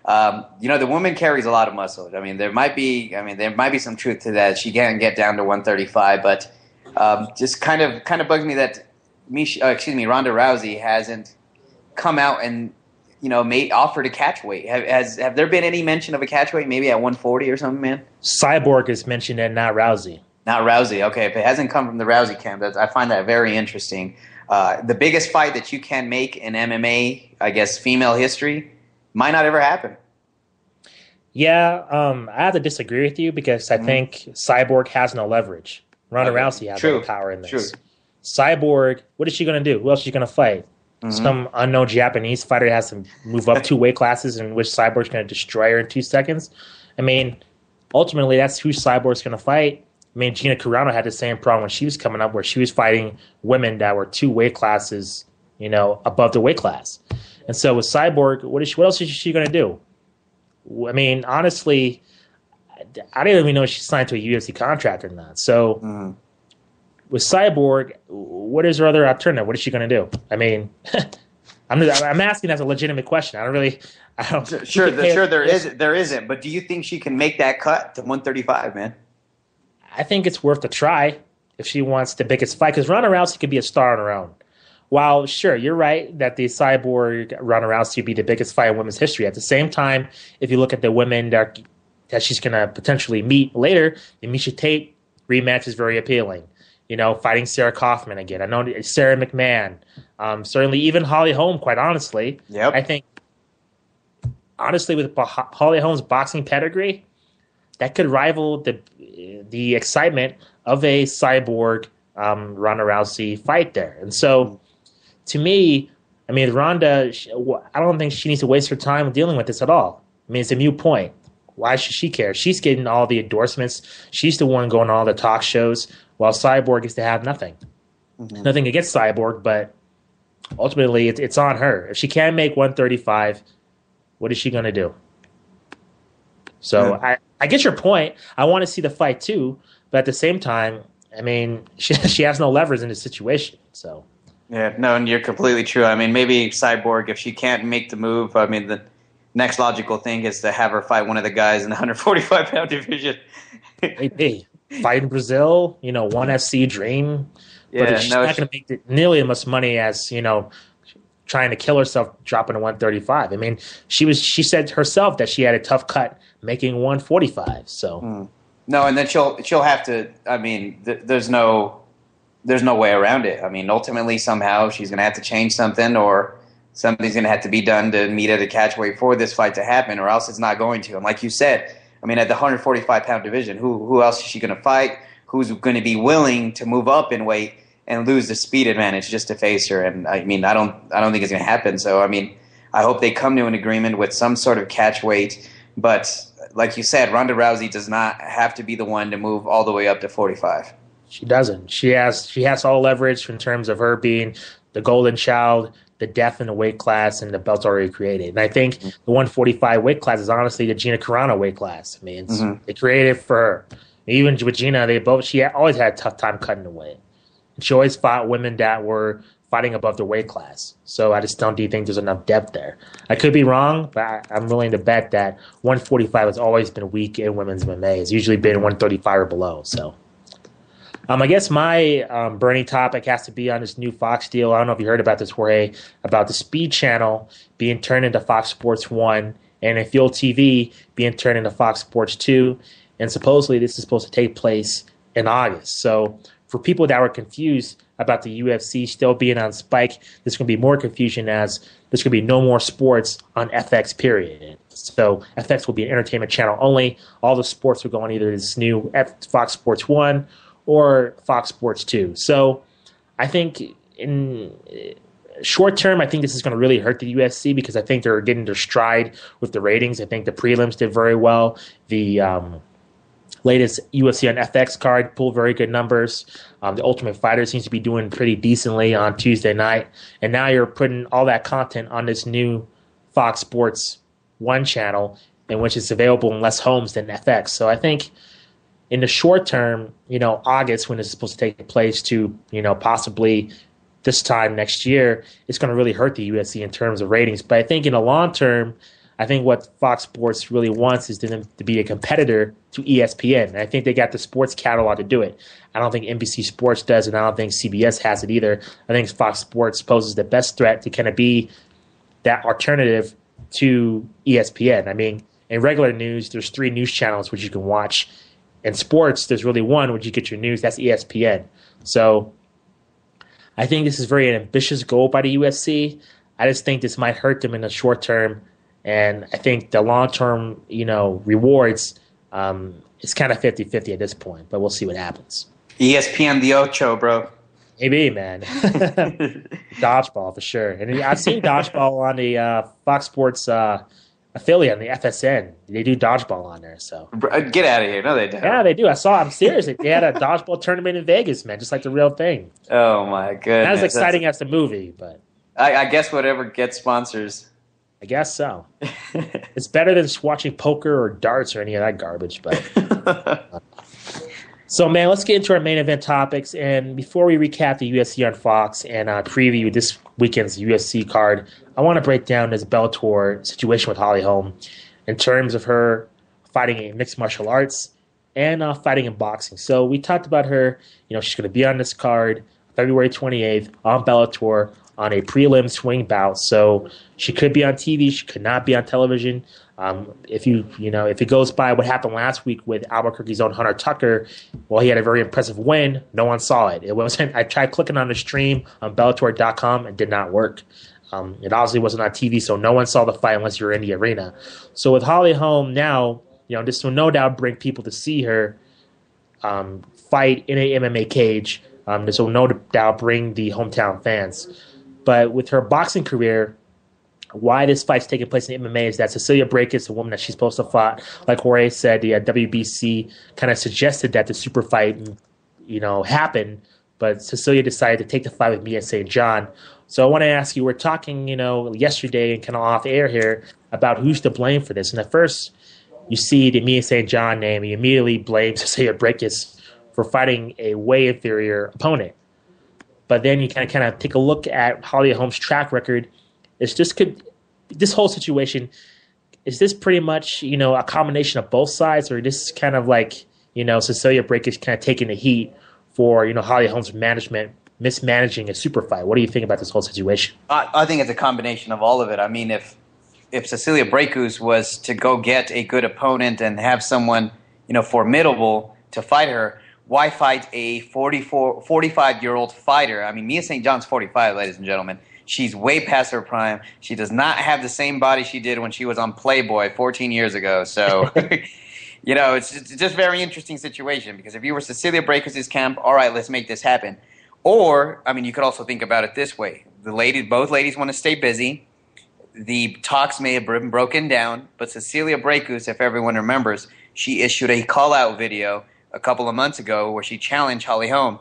The woman carries a lot of muscle. I mean, there might be some truth to that. She can get down to 135, but just kind of bugs me that Ronda Rousey hasn't come out and offered a catch weight. Have there been any mention of a catch weight, maybe at 140 or something, man? Cyborg is mentioned and not Rousey. Not Rousey. Okay, if it hasn't come from the Rousey camp, I find that very interesting. The biggest fight that you can make in MMA, I guess, female history, might not ever happen. Yeah, I have to disagree with you because I think Cyborg has no leverage. Ronda Rousey has no power in this. True. Cyborg, what is she going to do? Who else is she going to fight? Some unknown Japanese fighter that has to move up 2 weight classes in which Cyborg's going to destroy her in 2 seconds. I mean, ultimately, that's who Cyborg's going to fight. I mean, Gina Carano had the same problem when she was coming up, where she was fighting women that were 2 weight classes, above the weight class. And so with Cyborg, what else is she going to do? I mean, honestly, I didn't even know if she signed to a UFC contract or not. So with Cyborg, what is her other alternative? What is she going to do? I mean, I'm asking as a legitimate question. Sure, there isn't. But do you think she can make that cut to 135, man? I think it's worth a try if she wants the biggest fight, because Ronda Rousey could be a star on her own. While, sure, you're right that the Cyborg Ronda Rousey would be the biggest fight in women's history. At the same time, if you look at the women that she's going to potentially meet later, the Miesha Tate rematch is very appealing. Fighting Sarah Kaufman again. I know Sarah McMahon. Certainly even Holly Holm, quite honestly. Yep. I think, honestly, with Holly Holm's boxing pedigree, that could rival the excitement of a Cyborg Ronda Rousey fight there. And so, to me, I mean, Ronda, I don't think she needs to waste her time dealing with this at all. I mean, it's a moot point. Why should she care? She's getting all the endorsements. She's the one going on all the talk shows, while Cyborg is to have nothing. Nothing against Cyborg, but ultimately it's on her. If she can't make 135, what is she going to do? So I get your point. I want to see the fight too, but at the same time, I mean, she has no leverage in this situation. So yeah, no, and you're completely true. I mean, maybe Cyborg, if she can't make the move, I mean, the next logical thing is to have her fight one of the guys in the 145-pound division. Hey, fight in Brazil, ONE FC dream. But she's not going to make nearly as much money as, trying to kill herself dropping to 135. I mean, she said herself that she had a tough cut making 145. So No, and then she'll have to. I mean, there's no way around it. I mean, ultimately, somehow she's going to have to change something, or something's going to have to be done to meet at a catch weight for this fight to happen, or else it's not going to. And like you said, I mean, at the 145-pound division, who else is she going to fight? Who's going to be willing to move up in weight and lose the speed advantage just to face her? And I mean, I don't think it's going to happen. So I mean, I hope they come to an agreement with some sort of catch weight. But like you said, Ronda Rousey does not have to be the one to move all the way up to 45. She doesn't. She has all leverage in terms of her being the golden child, the depth in the weight class, and the belt's already created. And I think the 145 weight class is honestly the Gina Carano weight class. I mean, they created it for her. Even with Gina, she always had a tough time cutting the weight. And she always fought women that were fighting above their weight class. So I just don't think there's enough depth there. I could be wrong, but I'm willing to bet that 145 has always been weak in women's MMA. It's usually been 135 or below. So I guess my burning topic has to be on this new Fox deal. I don't know if you heard about this, Jorge, about the Speed Channel being turned into Fox Sports 1 and in Fuel TV being turned into Fox Sports 2. And supposedly this is supposed to take place in August. So for people that were confused about the UFC still being on Spike, there's going to be more confusion as there's going to be no more sports on FX, period. So FX will be an entertainment channel only. All the sports will go on either this new Fox Sports 1 or Fox Sports 2. So I think in short term, I think this is going to really hurt the UFC because I think they're getting their stride with the ratings. I think the prelims did very well. The latest UFC on FX card pulled very good numbers. The Ultimate Fighter seems to be doing pretty decently on Tuesday night. And now you're putting all that content on this new Fox Sports 1 channel, in which it's available in less homes than FX. So I think in the short term, August, when it's supposed to take place to, possibly this time next year, it's going to really hurt the UFC in terms of ratings. But I think in the long term, I think what Fox Sports really wants is to be a competitor to ESPN. And I think they got the sports catalog to do it. I don't think NBC Sports does, and I don't think CBS has it either. I think Fox Sports poses the best threat to kind of be that alternative to ESPN. I mean, in regular news, there's 3 news channels which you can watch. In sports, there's really one which you get your news. That's ESPN. So I think this is very ambitious goal by the UFC. I just think this might hurt them in the short term. And I think the long-term, rewards, it's kind of 50-50 at this point. But we'll see what happens. ESPN the Ocho, bro. Maybe, man. Dodgeball, for sure. And I've seen Dodgeball on the Fox Sports affiliate on the FSN. They do Dodgeball on there. So get out of here. No, they don't. Yeah, they do. I'm serious. They had a Dodgeball tournament in Vegas, man, just like the real thing. Oh, my goodness. Not as exciting as the movie, but I guess whatever gets sponsors. I guess so. It's better than just watching poker or darts or any of that garbage. But so, man, let's get into our main event topics. And before we recap the UFC on Fox and preview this weekend's UFC card, I want to break down this Bellator situation with Holly Holm in terms of her fighting in mixed martial arts and fighting in boxing. So we talked about her. She's going to be on this card February 28th on Bellator on a prelim swing bout. So she could be on TV. She could not be on television. If it goes by what happened last week with Albuquerque's own Hunter Tucker, well, he had a very impressive win. No one saw it. It wasn't. I tried clicking on the stream on Bellator.com. It did not work. It obviously wasn't on TV, so no one saw the fight unless you're in the arena. So with Holly Holm now, this will no doubt bring people to see her fight in a MMA cage. This will no doubt bring the hometown fans. But with her boxing career, why this fight's taking place in MMA is that Cecilia Brækhus, the woman that she's supposed to fight, like Jorge said, the WBC kind of suggested that the super fight, happen, but Cecilia decided to take the fight with Mia St. John. So I want to ask you, we're talking, yesterday and kind of off air here about who's to blame for this. And at first, you see the Mia St. John name, you immediately blame Cecilia Brækhus for fighting a way inferior opponent. But then you kind of take a look at Holly Holm's track record. This whole situation, is this pretty much, a combination of both sides, or this kind of like, Cecilia Brækhus kind of taking the heat for, Holly Holm's management mismanaging a super fight? What do you think about this whole situation? I think it's a combination of all of it. I mean, if Cecilia Brækhus was to go get a good opponent and have someone formidable to fight her. Why fight a 45-year-old fighter? I mean, Mia St. John's 45, ladies and gentlemen. She's way past her prime. She does not have the same body she did when she was on Playboy 14 years ago. So, it's just a very interesting situation, because if you were Cecilia Brækhus' camp, all right, let's make this happen. Or, I mean, you could also think about it this way. Both ladies want to stay busy. The talks may have been broken down, but Cecilia Brækhus, if everyone remembers, she issued a call-out video a couple of months ago where she challenged Holly Holm.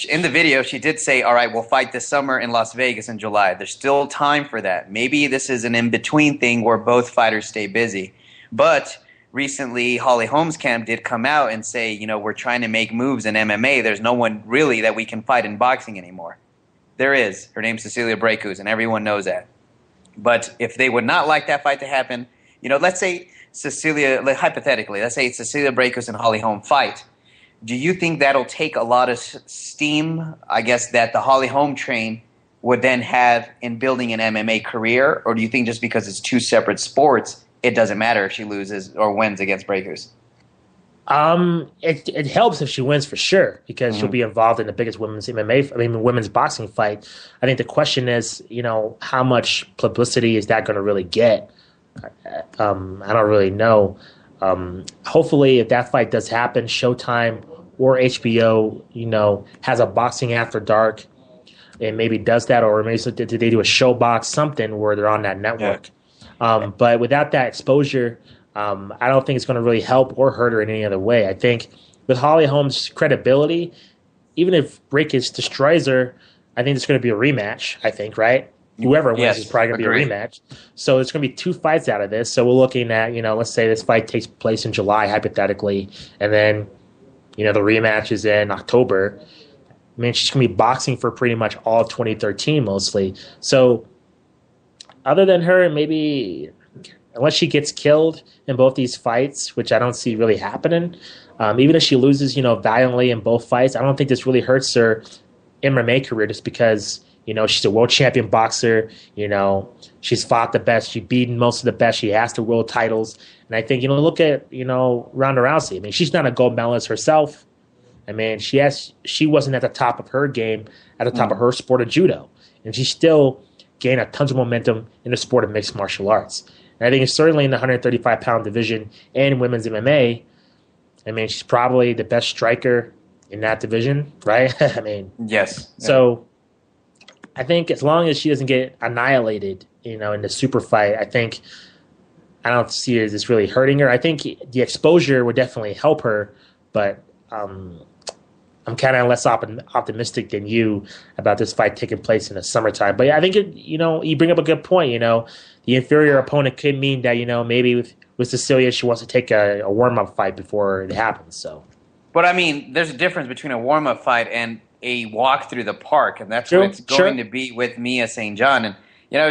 In the video, she did say, all right, we'll fight this summer in Las Vegas in July. There's still time for that. Maybe this is an in-between thing where both fighters stay busy. But recently, Holly Holm's camp did come out and say, we're trying to make moves in MMA. There's no one really that we can fight in boxing anymore. There is. Her name's Cecilia Brækhus, and everyone knows that. But if they would not like that fight to happen, let's say hypothetically, let's say it's Cecilia Brækhus and Holly Holm fight. Do you think that'll take a lot of steam, I guess, that the Holly Holm train would then have in building an MMA career? Or do you think just because it's two separate sports, it doesn't matter if she loses or wins against Brækhus? It helps if she wins for sure, because she'll be involved in the biggest women's boxing fight. I think the question is, how much publicity is that going to really get? I don't really know. Hopefully, if that fight does happen, Showtime or HBO, has a boxing after dark and maybe does that, or maybe did they do a show box, something where they're on that network. Yeah. But without that exposure, I don't think it's going to really help or hurt her in any other way. I think with Holly Holm's credibility, even if Brækhus destroys her, I think it's going to be a rematch, I think, right? Whoever wins is probably going to be a rematch. So it's going to be two fights out of this. So we're looking at, let's say this fight takes place in July, hypothetically, and then, the rematch is in October. I mean, she's going to be boxing for pretty much all of 2013 mostly. So other than her, maybe unless she gets killed in both these fights, which I don't see really happening, even if she loses, valiantly in both fights, I don't think this really hurts her MMA career, just because, she's a world champion boxer. She's fought the best. She's beaten most of the best. She has the world titles. And I think, look at, Ronda Rousey. I mean, she's not a gold medalist herself. I mean, she wasn't at the top of her game, at the top of her sport of judo. And she still gained a tons of momentum in the sport of mixed martial arts. And I think it's certainly in the 135-pound division and women's MMA. I mean, she's probably the best striker in that division, right? I mean, yes. So I think as long as she doesn't get annihilated, in the super fight, I don't see it as really hurting her. I think the exposure would definitely help her, but I'm kind of less optimistic than you about this fight taking place in the summertime. But yeah, I think you bring up a good point. The inferior opponent could mean that maybe with Cecilia she wants to take a warm up fight before it happens. So, but I mean, there's a difference between a warm up fight and a walk through the park, and that's what it's going to be with Mia St. John. And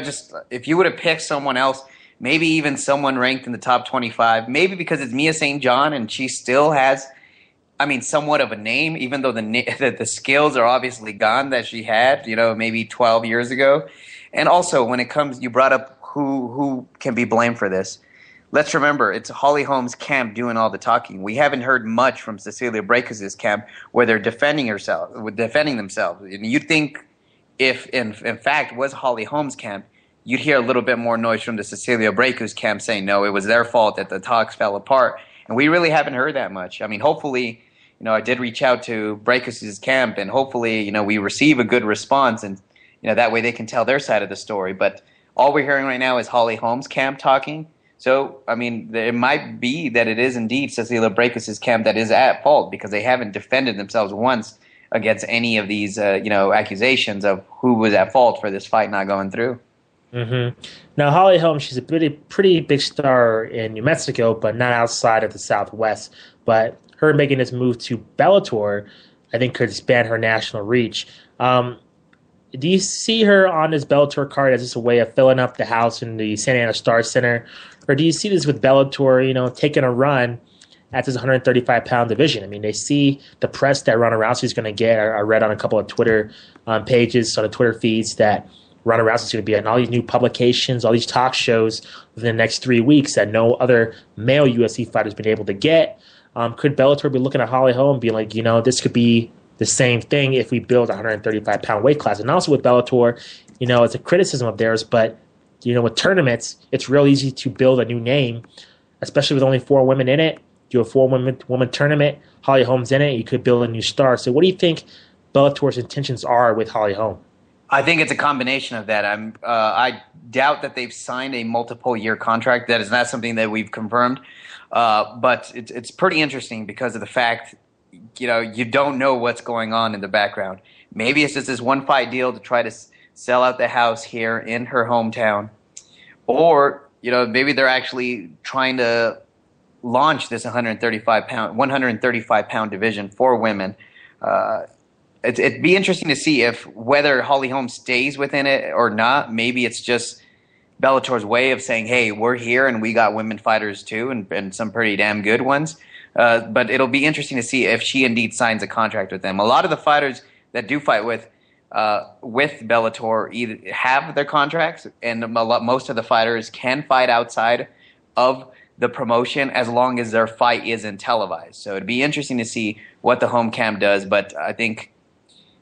just if you would have picked someone else, maybe even someone ranked in the top 25, maybe because it's Mia St. John and she still has, somewhat of a name, even though the skills are obviously gone that she had, maybe 12 years ago. And also, when it comes, you brought up who can be blamed for this. Let's remember, it's Holly Holm's camp doing all the talking. We haven't heard much from Cecilia Brækhus' camp where they're defending themselves. And you'd think if, in fact, was Holly Holm's camp, you'd hear a little bit more noise from the Cecilia Brækhus camp saying, no, it was their fault that the talks fell apart. And we really haven't heard that much. I mean, hopefully, I did reach out to Brækhus' camp, and hopefully, we receive a good response, and, that way they can tell their side of the story. But all we're hearing right now is Holly Holm's camp talking. So, it might be that it is indeed Cecilia Brækhus' camp that is at fault, because they haven't defended themselves once against any of these, accusations of who was at fault for this fight not going through. Mm-hmm. Now, Holly Holm, she's a pretty big star in New Mexico, but not outside of the Southwest. But her making this move to Bellator, I think, could expand her national reach. Do you see her on this Bellator card as just a way of filling up the house in the Santa Ana Star Center? Or do you see this with Bellator, taking a run at this 135-pound division? I mean, they see the press that Ronda Rousey's going to get. I read on a couple of Twitter pages, on the Twitter feeds, that Ronda Rousey's going to be in all these new publications, all these talk shows within the next 3 weeks that no other male UFC fighter has been able to get. Could Bellator be looking at Holly Holm and be like, this could be the same thing if we build a 135-pound weight class? And also with Bellator, it's a criticism of theirs, but, with tournaments, it's real easy to build a new name, especially with only 4 women in it. You have a 4-woman tournament, Holly Holm's in it, you could build a new star. So what do you think Bellator's intentions are with Holly Holm? I think it's a combination of that. I doubt that they've signed a multiple-year contract. That is not something that we've confirmed. But it's pretty interesting because of the fact, you don't know what's going on in the background. Maybe it's just this one-fight deal to try to sell out the house here in her hometown. Or, maybe they're actually trying to launch this 135-pound division for women. It'd be interesting to see whether Holly Holm stays within it or not. Maybe it's just Bellator's way of saying, hey, we're here and we got women fighters too, and some pretty damn good ones. But it'll be interesting to see if she indeed signs a contract with them. A lot of the fighters that do fight with Bellator either have their contracts, and most of the fighters can fight outside of the promotion as long as their fight isn't televised. So it'd be interesting to see what the home camp does. But I think,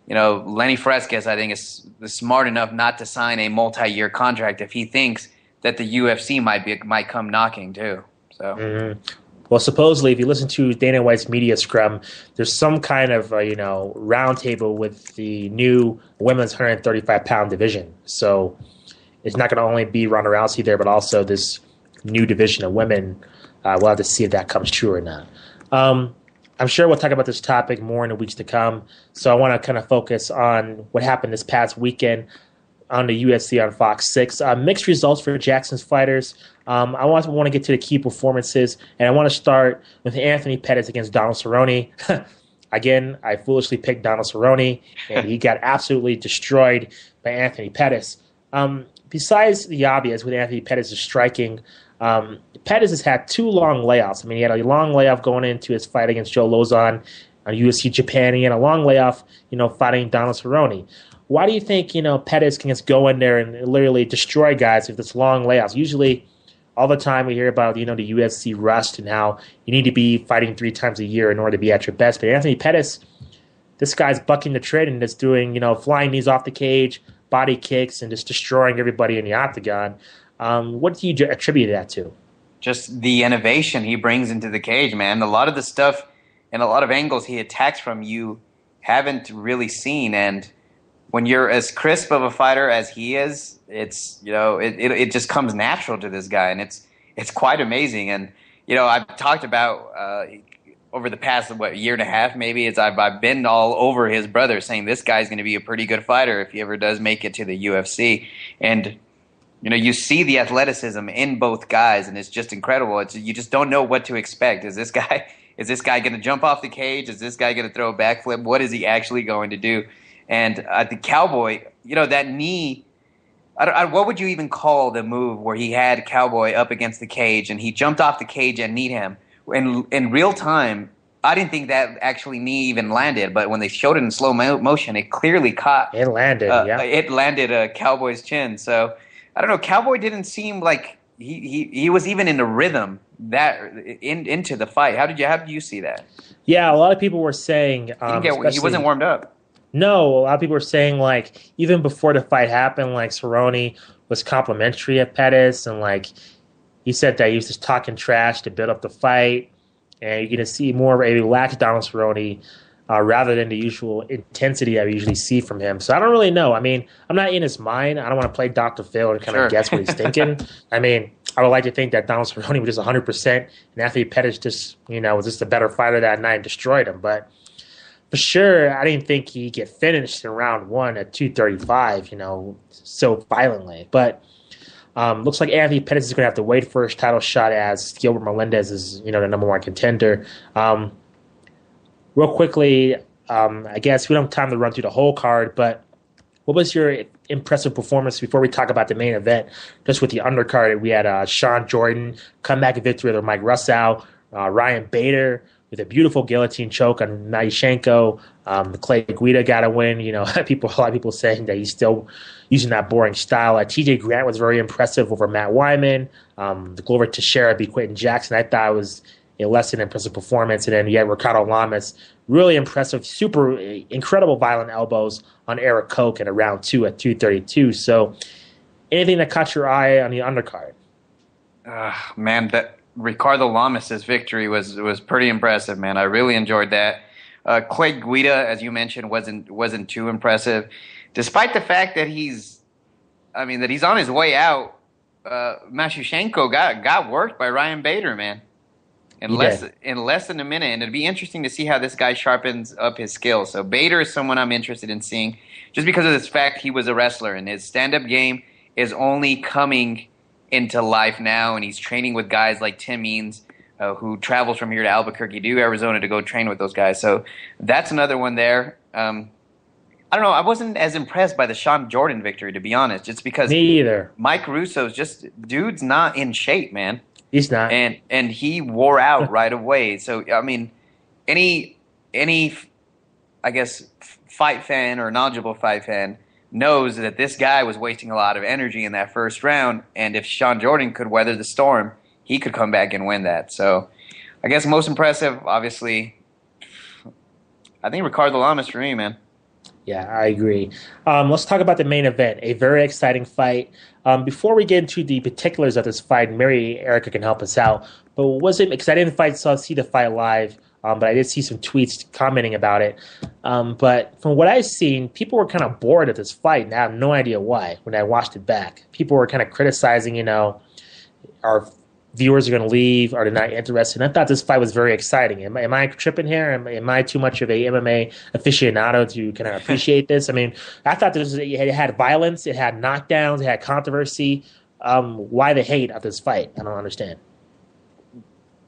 Lenny Fresquez, I think, is smart enough not to sign a multi-year contract if he thinks that the UFC might come knocking too. So, Well, supposedly, if you listen to Dana White's media scrum, there's some kind of roundtable with the new women's 135-pound division. So it's not going to only be Ronda Rousey there, but also this new division of women. We'll have to see if that comes true or not. I'm sure we'll talk about this topic more in the weeks to come. So I want to kind of focus on what happened this past weekend on the UFC on Fox 6. Mixed results for Jackson's fighters. I want to get to the key performances, and I want to start with Anthony Pettis against Donald Cerrone. Again, I foolishly picked Donald Cerrone, and he got absolutely destroyed by Anthony Pettis. Besides the obvious with Anthony Pettis' striking, Pettis has had 2 long layoffs. I mean, he had a long layoff going into his fight against Joe Lozon on UFC Japan. He had a long layoff, fighting Donald Cerrone. Why do you think, Pettis can just go in there and literally destroy guys with this long layoffs? Usually, all the time we hear about, the UFC rust and how you need to be fighting 3 times a year in order to be at your best. But Anthony Pettis, this guy's bucking the trend and just doing, flying knees off the cage, body kicks, and just destroying everybody in the octagon. What do you attribute that to? Just the innovation he brings into the cage, man. A lot of the stuff and a lot of angles he attacks from you haven't really seen. And when you're as crisp of a fighter as he is, it's it just comes natural to this guy, and it's quite amazing. And I've talked about over the past year and a half, maybe I've been all over his brother, saying this guy's going to be a pretty good fighter if he ever does make it to the UFC. And you see the athleticism in both guys, and it's just incredible. You just don't know what to expect. Is this guy going to jump off the cage? Is this guy going to throw a backflip? What is he actually going to do? And the Cowboy, that knee, what would you even call the move where he had Cowboy up against the cage and he jumped off the cage and kneed him? In real time, I didn't think that actually knee even landed, but when they showed it in slow motion, it clearly caught. It landed, yeah. It landed Cowboy's chin. So I don't know. Cowboy didn't seem like he was even in the rhythm into the fight. How did you see that? Yeah, a lot of people were saying he wasn't warmed up. No, a lot of people were saying even before the fight happened, Cerrone was complimentary of Pettis, and he said that he was just talking trash to build up the fight, and you're going to see more of a relaxed Donald Cerrone rather than the usual intensity I usually see from him. So I don't really know. I mean, I'm not in his mind. I don't want to play Dr. Phil and kind of guess what he's thinking. I mean, I would like to think that Donald Cerrone was just 100%, and Anthony Pettis just, was just a better fighter that night and destroyed him. But for sure, I didn't think he'd get finished in round 1 at 235, so violently. But looks like Anthony Pettis is going to have to wait for his title shot as Gilbert Melendez is, the number 1 contender. Real quickly, I guess we don't have time to run through the whole card, but what was your impressive performance before we talk about the main event? Just with the undercard, we had Sean Jordan comeback victory over Mike Russell, Ryan Bader with a beautiful guillotine choke on Matyushenko. Clay Guida got a win. A lot of people saying that he's still using that boring style. T.J. Grant was very impressive over Matt Wyman. The Glover Teixeira beat Quentin Jackson. I thought it was a less than impressive performance. And then you had Ricardo Lamas, really impressive, super incredible violent elbows on Eric Koch in a round 2 at 232. So anything that caught your eye on the undercard? Man, that Ricardo Lamas' victory was pretty impressive, man. I really enjoyed that. Clay Guida, as you mentioned, wasn't too impressive, despite the fact that he's on his way out. Matyushenko got worked by Ryan Bader, man, in less than a minute, and it'd be interesting to see how this guy sharpens up his skills. So Bader is someone I'm interested in seeing, just because of this fact he was a wrestler and his stand-up game is only coming into life now, and he's training with guys like Tim Means, who travels from here to Albuquerque to Arizona to go train with those guys. So that's another one there. I don't know. I wasn't as impressed by the Sean Jordan victory, to be honest, just because me either. Mike Russo's dude's not in shape, man. He's not, and he wore out right away. So any I guess fight fan or knowledgeable fight fan knows that this guy was wasting a lot of energy in that first round, and if Sean Jordan could weather the storm, he could come back and win that. So I guess most impressive, obviously, I think Ricardo Lamas for me, man. Yeah, I agree. Let's talk about the main event, a very exciting fight. Before we get into the particulars of this fight, maybe Erica can help us out. But was it, because I didn't see the fight live, but I did see some tweets commenting about it. But from what I've seen, people were kind of bored at this fight, and I have no idea why when I watched it back. People were kind of criticizing, our viewers are going to leave, are they not interested? And I thought this fight was very exciting. Am I tripping here? Am I too much of a MMA aficionado to kind of appreciate this? I thought it had violence, it had knockdowns, it had controversy. Why the hate of this fight? I don't understand.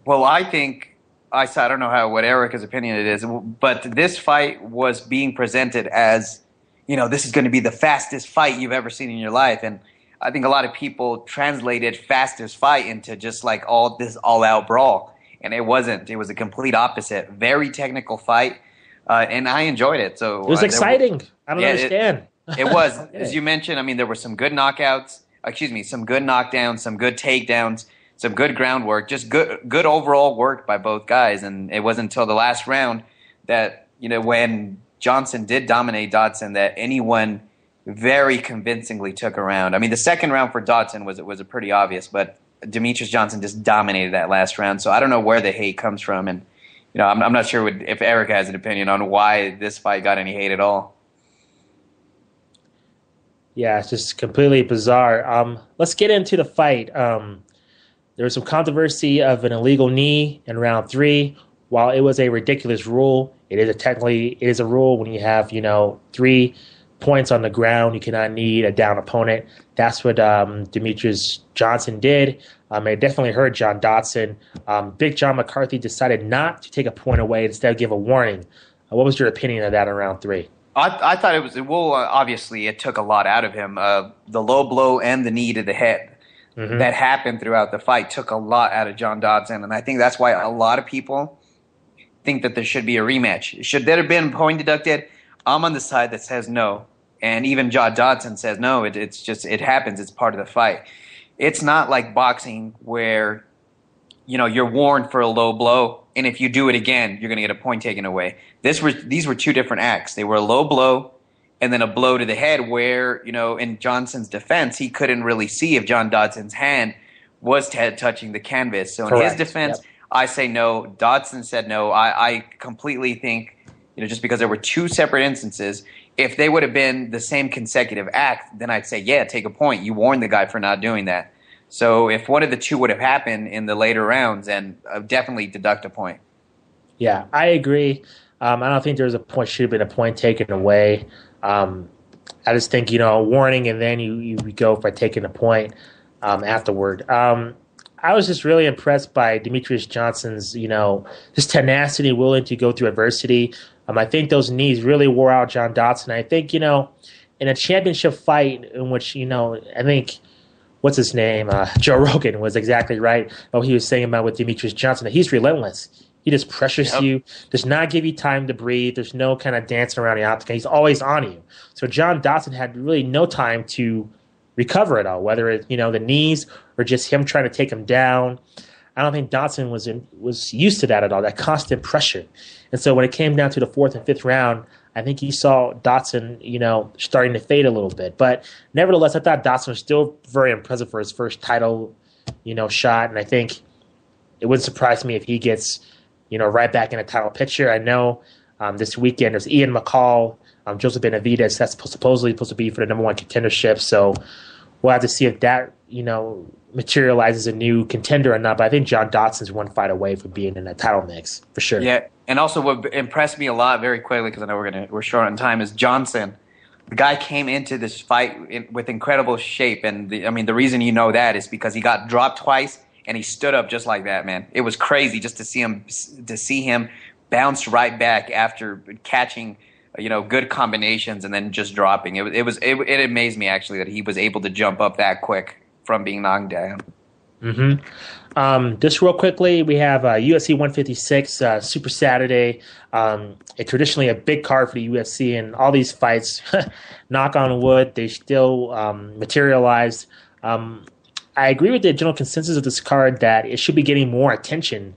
Well, I don't know what Erica's opinion it is, but this fight was being presented as, this is going to be the fastest fight you've ever seen in your life. And I think a lot of people translated fastest fight into just like all-out brawl, and it wasn't. It was a complete opposite. Very technical fight, and I enjoyed it. So it was exciting. I don't understand. It was, as you mentioned. There were some good knockouts. Some good knockdowns, some good takedowns, some good groundwork. Just good overall work by both guys. And it wasn't until the last round that when Johnson did dominate Dodson that anyone very convincingly took a round. The second round for Dodson was a pretty obvious, but Demetrius Johnson just dominated that last round. So I don't know where the hate comes from, and I'm not sure if Erica has an opinion on why this fight got any hate at all. Yeah, it's just completely bizarre. Let's get into the fight. There was some controversy of an illegal knee in round 3. While it was a ridiculous rule, it is a rule when you have 3 points on the ground. You cannot knee a down opponent. That's what Demetrius Johnson did. It definitely hurt John Dodson. Big John McCarthy decided not to take a point away, instead give a warning. What was your opinion of that in round 3? I thought it was, obviously it took a lot out of him. The low blow and the knee to the head that happened throughout the fight took a lot out of John Dodson, and I think that's why a lot of people think that there should be a rematch. Should there have been a point deducted? I'm on the side that says no. And even John Dodson says, no, it happens. It's part of the fight. It's not like boxing where, you're warned for a low blow, and if you do it again, you're going to get a point taken away. These were 2 different acts. They were a low blow and then a blow to the head where, in Johnson's defense, he couldn't really see if John Dodson's hand was touching the canvas. So in his defense, I say no. Dodson said no. I completely think, just because there were 2 separate instances, if they would have been the same consecutive act, then I'd say, yeah, take a point. You warned the guy for not doing that. So if one of the 2 would have happened in the later rounds, then definitely deduct a point. Yeah, I agree. I don't think should have been a point taken away. I just think, a warning, and then you go by taking a point afterward. I was just really impressed by Demetrius Johnson's, his tenacity, willing to go through adversity. I think those knees really wore out John Dodson. I think, in a championship fight in which, I think, what's his name? Joe Rogan was exactly right. What he was saying about with Demetrius Johnson, that he's relentless. He just pressures you, does not give you time to breathe. There's no kind of dancing around the octagon. He's always on you. So John Dodson had really no time to recover at all, whether it's, the knees or just him trying to take him down. I don't think Dodson was used to that at all, that constant pressure. And so when it came down to the 4th and 5th round, I think he saw Dodson, starting to fade a little bit. But nevertheless, I thought Dodson was still very impressive for his first title, shot. And I think it wouldn't surprise me if he gets, right back in a title picture. I know this weekend there's Ian McCall, Joseph Benavidez. That's supposedly supposed to be for the number 1 contendership. So we'll have to see if that, materializes a new contender or not. But I think John Dodson's one fight away from being in that title mix for sure. Yeah, and also what impressed me a lot very quickly, because I know we're short on time, is Johnson. The guy came into this fight with incredible shape, and the reason you know that is because he got dropped twice and he stood up just like that, man. It was crazy just to see him bounce right back after catching good combinations and then just dropping. It amazed me actually that he was able to jump up that quick from being knocked down. Just real quickly, we have UFC 156 Super Saturday. Traditionally a big card for the UFC, and all these fights, knock on wood, they still materialized. I agree with the general consensus of this card that it should be getting more attention.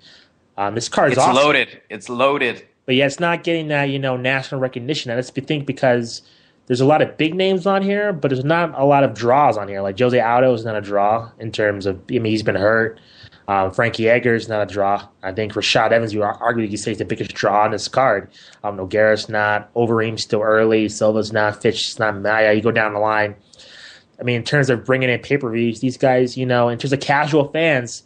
This card is awesome. It's loaded. But yeah, it's not getting that, national recognition. And I think because there's a lot of big names on here, but there's not a lot of draws on here. Like Jose Aldo is not a draw in terms of, he's been hurt. Frankie Edgar is not a draw. I think Rashad Evans, you arguably say, is the biggest draw on this card. Nogueira's not. Overeem's still early. Silva's not. Fitch's not. Maya. You go down the line. In terms of bringing in pay-per-views, these guys, in terms of casual fans,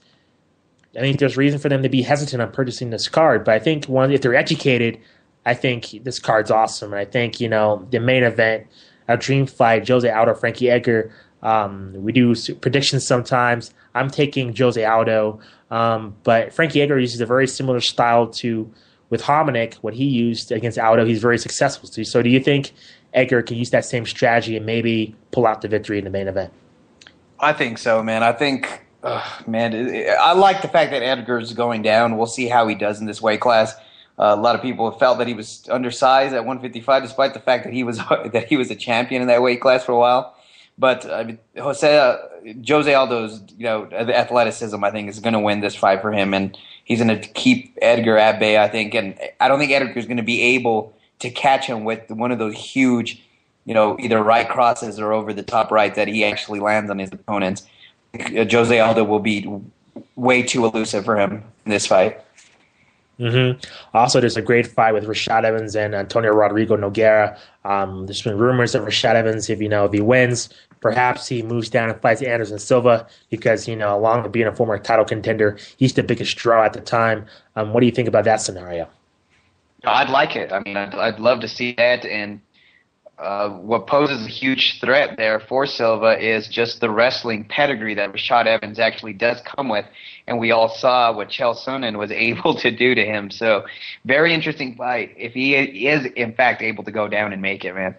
I think there's reason for them to be hesitant on purchasing this card. But I think if they're educated, I think this card's awesome. And I think, the main event, a dream fight, Jose Aldo, Frankie Edgar. We do predictions sometimes. I'm taking Jose Aldo. But Frankie Edgar uses a very similar style with Hominick, what he used against Aldo. He's very successful. So do you think Edgar can use that same strategy and maybe pull out the victory in the main event? I think so, man. I think, I like the fact that Edgar's going down. We'll see how he does in this weight class. A lot of people have felt that he was undersized at 155, despite the fact that he was a champion in that weight class for a while. But Jose Aldo's athleticism, I think, is going to win this fight for him, and he's going to keep Edgar at bay, I think. And I don't think Edgar's going to be able to catch him with one of those huge, either right crosses or over the top right that he actually lands on his opponents. Jose Aldo will be way too elusive for him in this fight. Also, there's a great fight with Rashad Evans and Antonio Rodrigo Nogueira. There's been rumors that Rashad Evans, if he wins, perhaps he moves down and fights Anderson Silva because, along with being a former title contender, he's the biggest draw at the time. What do you think about that scenario? I'd like it. I'd love to see that. And what poses a huge threat there for Silva is just the wrestling pedigree that Rashad Evans actually does come with. And we all saw what Chael Sonnen was able to do to him. So very interesting fight if he is, in fact, able to go down and make it, man.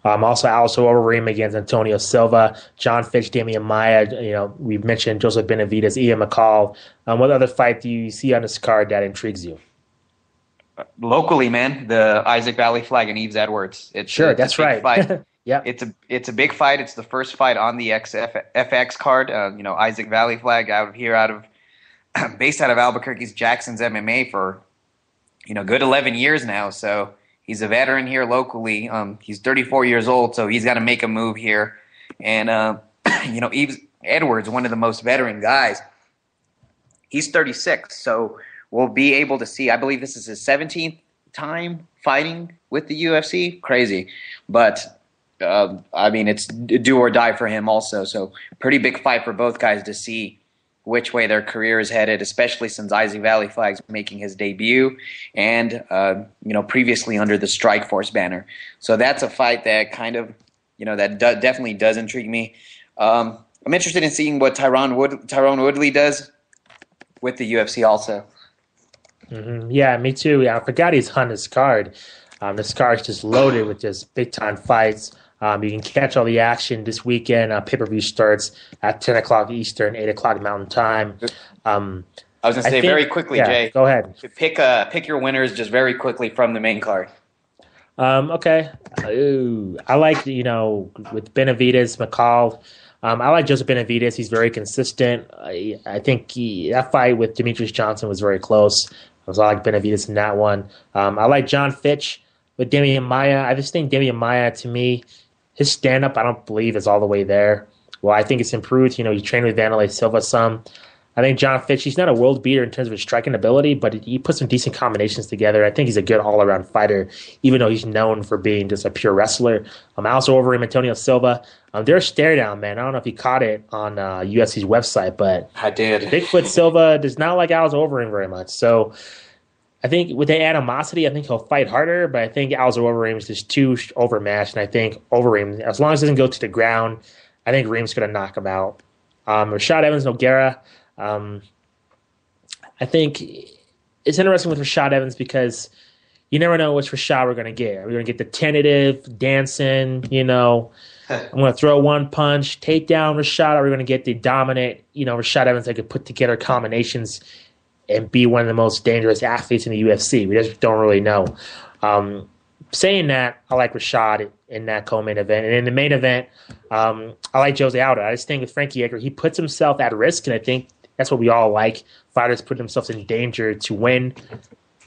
Also, Overeem against Antonio Silva, John Fitch, Damian Maya. We mentioned Joseph Benavidez, Ian McCall. What other fight do you see on this card that intrigues you? Locally, man, the Isaac Valley Flag and Yves Edwards. That's right. Fight. Yeah, it's a big fight. It's the first fight on the FX card. Isaac Valley Flag based out of Albuquerque's Jackson's MMA for good 11 years now. So he's a veteran here locally. He's 34 years old, so he's got to make a move here. And Yves Edwards, one of the most veteran guys, he's 36. So we'll be able to see. I believe this is his 17th time fighting with the UFC. Crazy, but. It's do or die for him also. So pretty big fight for both guys to see which way their career is headed, especially since Isaac Valley Flag's making his debut and, previously under the Strikeforce banner. So that's a fight that kind of, definitely does intrigue me. I'm interested in seeing what Tyrone Woodley does with the UFC also. Yeah, me too. I forgot he's on this card. This card is just loaded with just big-time fights. You can catch all the action this weekend. Pay-per-view starts at 10 o'clock Eastern, 8 o'clock Mountain Time. I I was going to say very quickly, Jay. Go ahead. Pick your winners just very quickly from the main card. Okay. I like, with Benavidez, McCall. I like Joseph Benavidez. He's very consistent. I think that fight with Demetrius Johnson was very close. I like Benavidez in that one. I like John Fitch with Damian Maia. I just think Damian Maia, to me, his stand-up, I don't believe is all the way there. Well, I think it's improved. He trained with Vanderlei Silva some. I think John Fitch, he's not a world beater in terms of his striking ability, but he put some decent combinations together. I think he's a good all-around fighter, even though he's known for being just a pure wrestler. I also over him, Antonio Silva. They're a stare down, man. I don't know if you caught it on UFC's website, but I did. Bigfoot Silva does not like Alistair Overeem very much. So I think with the animosity, I think he'll fight harder, but I think Alistair Overeem is just too overmatched, and I think Overeem, as long as he doesn't go to the ground, I think Reem's going to knock him out. Rashad Evans Nogueira. I think it's interesting with Rashad Evans because you never know which Rashad we're going to get. Are we going to get the tentative, dancing, I'm going to throw one punch, take down Rashad? Or are we going to get the dominant, Rashad Evans that could put together combinations and be one of the most dangerous athletes in the UFC? We just don't really know. Saying that, I like Rashad in that co-main event. And in the main event, I like Jose Aldo. I just think with Frankie Edgar, he puts himself at risk, and I think that's what we all like. Fighters put themselves in danger to win.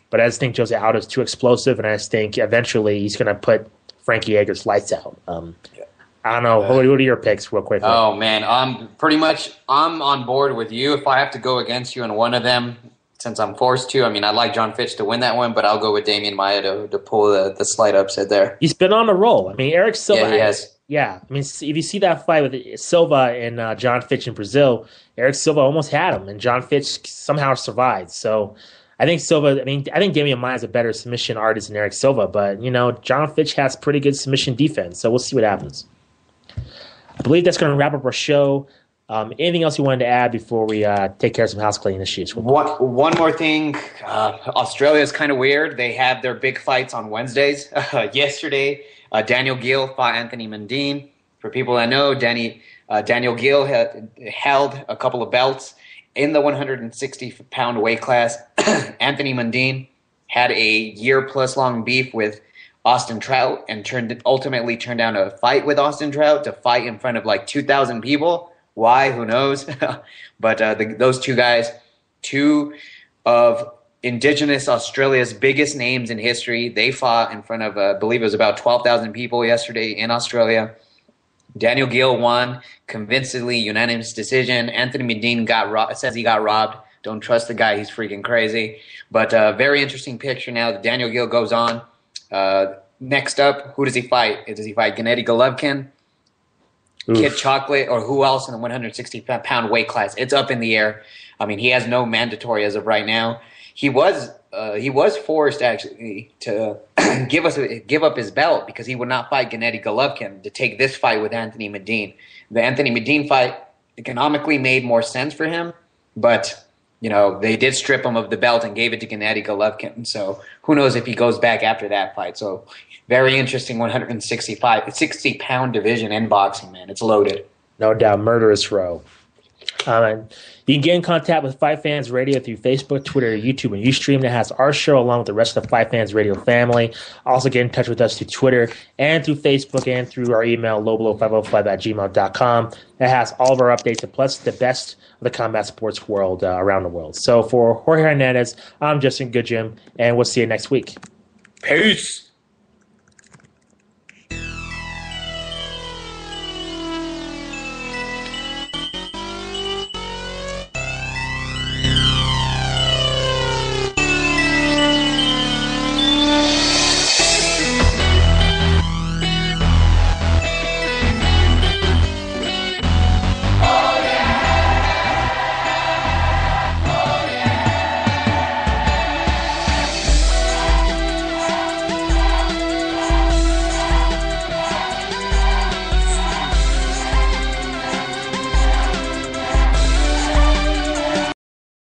But I just think Jose Aldo is too explosive, and I just think eventually he's going to put Frankie Edgar's lights out. I don't know. What are your picks real quick? Oh, man. I'm on board with you. If I have to go against you in one of them, since I'm forced to, I'd like John Fitch to win that one, but I'll go with Damian Maia to pull the slight upset there. He's been on a roll. Eric Silva. Yeah, he has. Yeah. If you see that fight with Silva and John Fitch in Brazil, Eric Silva almost had him, and John Fitch somehow survived. So I think Silva, I think Damian Maia is a better submission artist than Eric Silva, but, John Fitch has pretty good submission defense, so we'll see what happens. I believe that's going to wrap up our show. Anything else you wanted to add before we take care of some house cleaning issues? One more thing. Australia is kind of weird. They have their big fights on Wednesdays. Yesterday, Daniel Gill fought Anthony Mundine. For people that know, Daniel Gill held a couple of belts in the 160-pound weight class. Anthony Mundine had a year-plus long beef with Austin Trout and ultimately turned down a fight with Austin Trout to fight in front of like 2,000 people. Why? Who knows? But those two guys, two of Indigenous Australia's biggest names in history, they fought in front of, I believe it was about 12,000 people yesterday in Australia. Daniel Gill won convincingly, unanimous decision. Anthony Mundine says he got robbed. Don't trust the guy. He's freaking crazy. But very interesting picture now that Daniel Gill goes on. Next up, who does he fight? Does he fight Gennady Golovkin? Kid Chocolate, or who else in the 160-pound weight class? It's up in the air. He has no mandatory as of right now. He was forced actually to give up his belt because he would not fight Gennady Golovkin to take this fight with Anthony Mundine. The Anthony Mundine fight economically made more sense for him, but they did strip him of the belt and gave it to Gennady Golovkin. So who knows if he goes back after that fight? So very interesting 60-pound division in boxing, man. It's loaded. No doubt. Murderous row. You can get in contact with Fight Fans Radio through Facebook, Twitter, YouTube, and Ustream. That has our show along with the rest of the Fight Fans Radio family. Also get in touch with us through Twitter and through Facebook and through our email, loblo505@gmail.com. That has all of our updates and plus the best of the combat sports world around the world. So for Jorge Hernandez, I'm Justin Goodjim, and we'll see you next week. Peace.